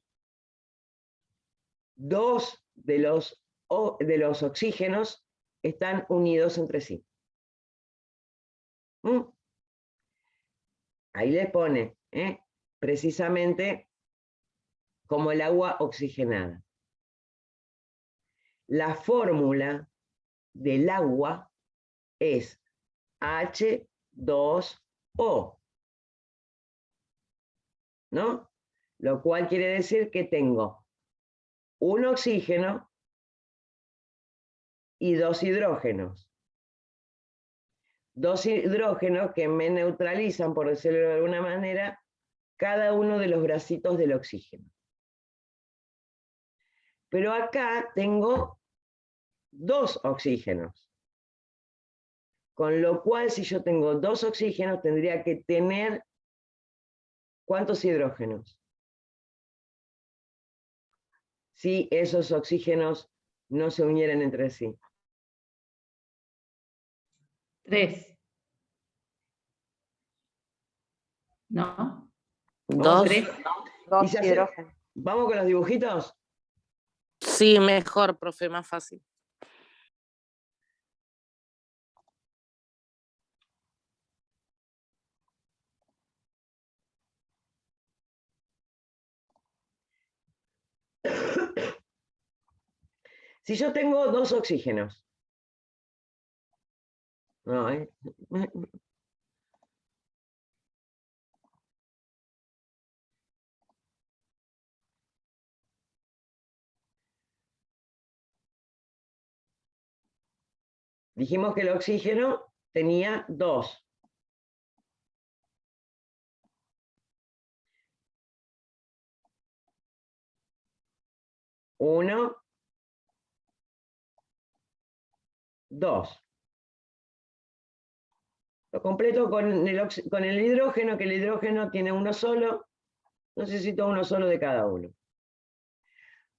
dos de los oxígenos están unidos entre sí. Ahí le pone, precisamente como el agua oxigenada. La fórmula del agua es H2O, ¿no? Lo cual quiere decir que tengo un oxígeno y dos hidrógenos. Dos hidrógenos que me neutralizan, por decirlo de alguna manera, cada uno de los bracitos del oxígeno. Pero acá tengo dos oxígenos. Con lo cual, si yo tengo dos oxígenos, tendría que tener ¿cuántos hidrógenos? Si esos oxígenos no se unieran entre sí. 3. ¿No? Dos. 3. Dos hidrógenos. ¿Vamos con los dibujitos? Sí, mejor, profe, más fácil. Si yo tengo dos oxígenos. No, Dijimos que el oxígeno tenía dos. Uno, dos. Lo completo con el hidrógeno, que el hidrógeno tiene uno solo. Necesito uno solo de cada uno.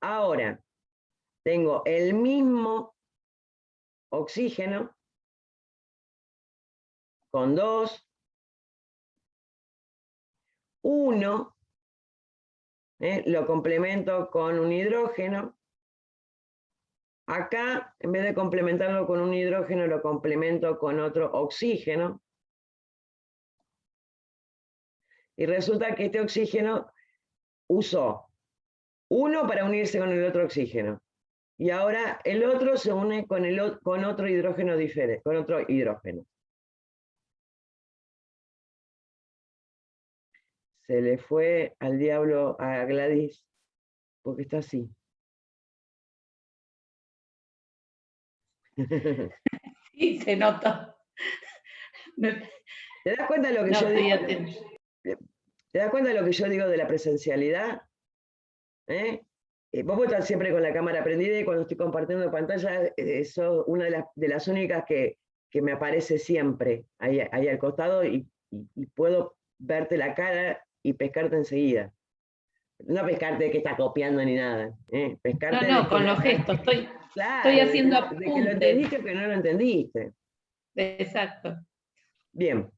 Ahora, tengo el mismo oxígeno con dos. Uno, lo complemento con un hidrógeno. Acá, en vez de complementarlo con un hidrógeno, lo complemento con otro oxígeno. Y resulta que este oxígeno usó uno para unirse con el otro oxígeno. Y ahora el otro se une con otro hidrógeno diferente, con otro hidrógeno. Se le fue al diablo a Gladys, porque está así. Sí, se nota. ¿Te das cuenta de lo que No, yo estoy digo? atenta. ¿Te das cuenta de lo que yo digo de la presencialidad? Vos puedes estar siempre con la cámara prendida y cuando estoy compartiendo pantalla, sos una de las únicas que me aparece siempre ahí al costado y puedo verte la cara y pescarte enseguida. No pescarte que está copiando ni nada. Pescarte No, con los gestos. claro, Estoy haciendo de que lo apuntes. entendiste o que no lo entendiste. Exacto. Bien.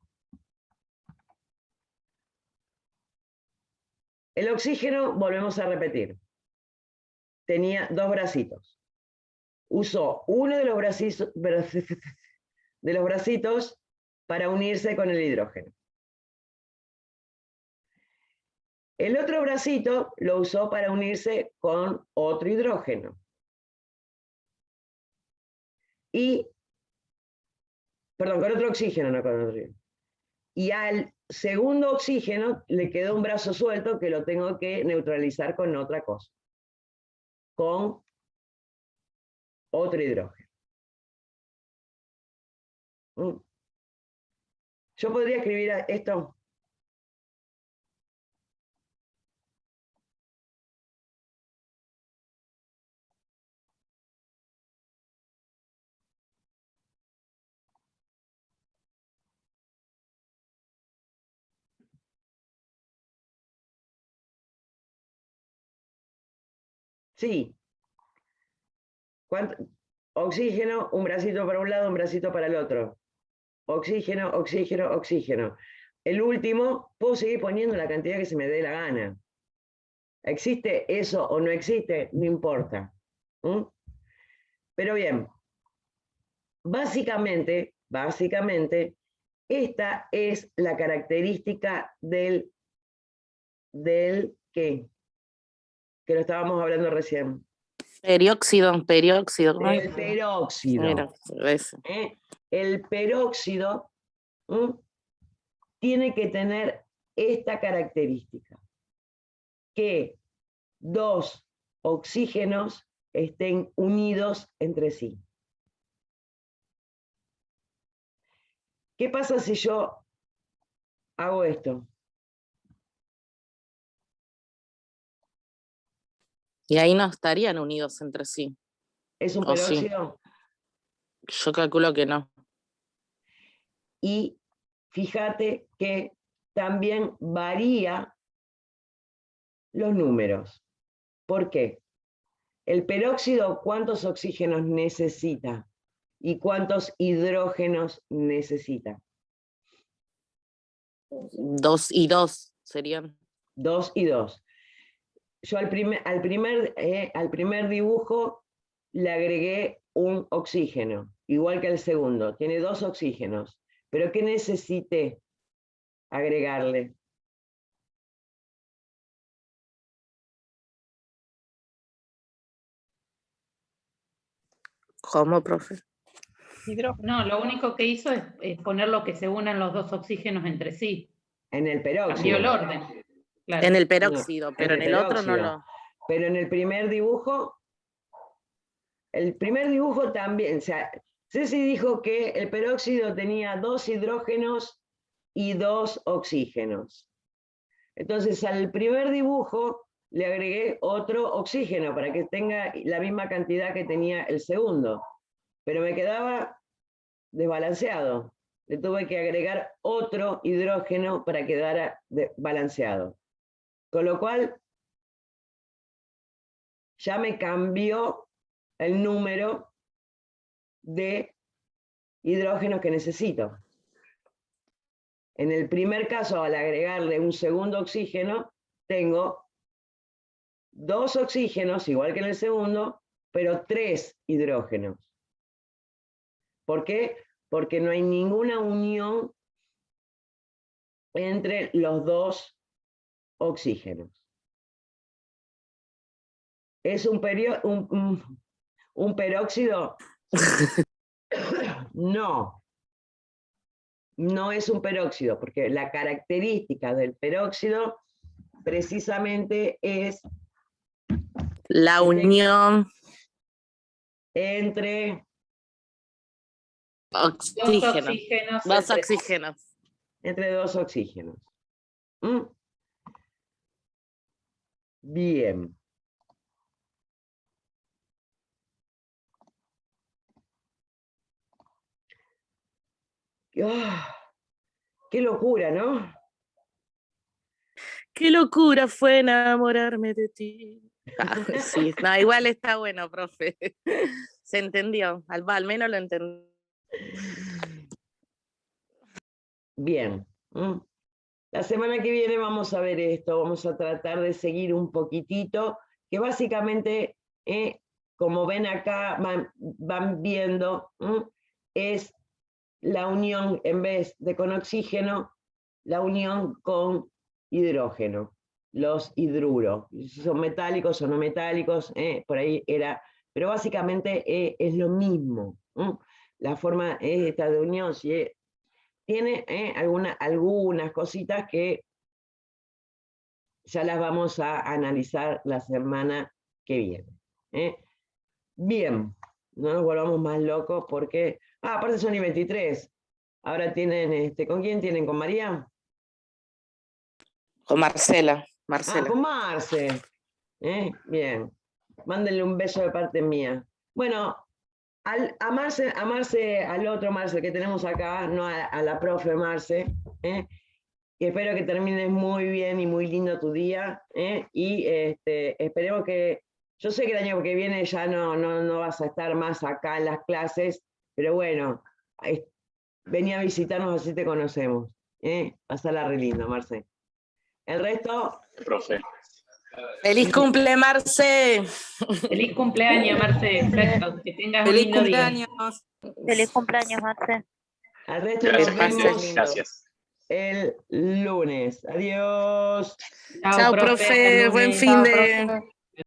El oxígeno, volvemos a repetir, tenía dos bracitos. Usó uno de los bracitos para unirse con el hidrógeno. El otro bracito lo usó para unirse con otro hidrógeno. Perdón, con otro oxígeno, no con otro hidrógeno. Y al segundo oxígeno le quedó un brazo suelto que lo tengo que neutralizar con otra cosa. Con otro hidrógeno. Yo podría escribir esto. Sí. oxígeno, un bracito para un lado, un bracito para el otro. Oxígeno, oxígeno, oxígeno. El último, puedo seguir poniendo la cantidad que se me dé la gana. ¿Existe eso o no existe? No importa. ¿Mm? Pero bien, básicamente, esta es la característica del ¿qué? Que lo estábamos hablando recién. Peróxido. El peróxido. Mira, ese. El peróxido tiene que tener esta característica, que dos oxígenos estén unidos entre sí. ¿Qué pasa si yo hago esto? Y ahí no estarían unidos entre sí. ¿Es un ¿O sí? peróxido? Yo calculo que no. Y fíjate que también varía los números. ¿Por qué? El peróxido, ¿cuántos oxígenos necesita? ¿Y cuántos hidrógenos necesita? 2 y 2 serían. 2 y 2. Yo al primer dibujo le agregué un oxígeno, igual que al segundo. Tiene 2 oxígenos. ¿Pero qué necesité agregarle? ¿Cómo, profe? No, lo único que hizo es poner lo que se unan los dos oxígenos entre sí. En el peróxido. Cambió el orden. Claro. En el peróxido, pero en el otro no peróxido. lo. Pero en el primer dibujo también, o sea, Ceci dijo que el peróxido tenía 2 hidrógenos y 2 oxígenos. Entonces al primer dibujo le agregué otro oxígeno para que tenga la misma cantidad que tenía el segundo, pero me quedaba desbalanceado. Le tuve que agregar otro hidrógeno para quedar balanceado. Con lo cual, ya me cambió el número de hidrógenos que necesito. En el primer caso, al agregarle un segundo oxígeno, tengo 2 oxígenos, igual que en el segundo, pero 3 hidrógenos. ¿Por qué? Porque no hay ninguna unión entre los 2 oxígenos. ¿Es un peróxido? No. No es un peróxido, porque la característica del peróxido precisamente es la unión entre oxígenos. Dos oxígenos. Entre 2 oxígenos. ¿Mm? Bien. Qué locura, ¿no? Qué locura fue enamorarme de ti. Sí, no, igual está bueno, profe. Se entendió, al menos lo entendí. Bien. La semana que viene vamos a ver esto, vamos a tratar de seguir un poquitito, que básicamente, como ven acá, van viendo, es la unión, en vez de con oxígeno, la unión con hidrógeno, los hidruros, si son metálicos o no metálicos, por ahí era, pero básicamente es lo mismo. La forma esta de unión, si tiene algunas cositas que ya las vamos a analizar la semana que viene. Bien, no nos volvamos más locos porque... aparte son y 23. Ahora tienen, ¿con quién tienen? ¿Con María? Con Marcela. Con Marce. Bien. Mándenle un beso de parte mía. Bueno, a Marce, al otro Marce que tenemos acá, no a la profe Marce, y espero que termines muy bien y muy lindo tu día, y esperemos que Yo sé que el año que viene ya no vas a estar más acá en las clases, pero bueno, vení a visitarnos así te conocemos. Pasala re lindo, Marce. El resto, Profe. ¡Feliz cumple, Marce! Feliz cumpleaños, Marce. Besos. Que tengas un ¡Feliz lindo día. cumpleaños! Feliz cumpleaños, Marce. al resto Gracias, nos gente. vemos Gracias. el lunes. Adiós. Chao, profe. hasta Buen lunes. fin Chao, de... profe.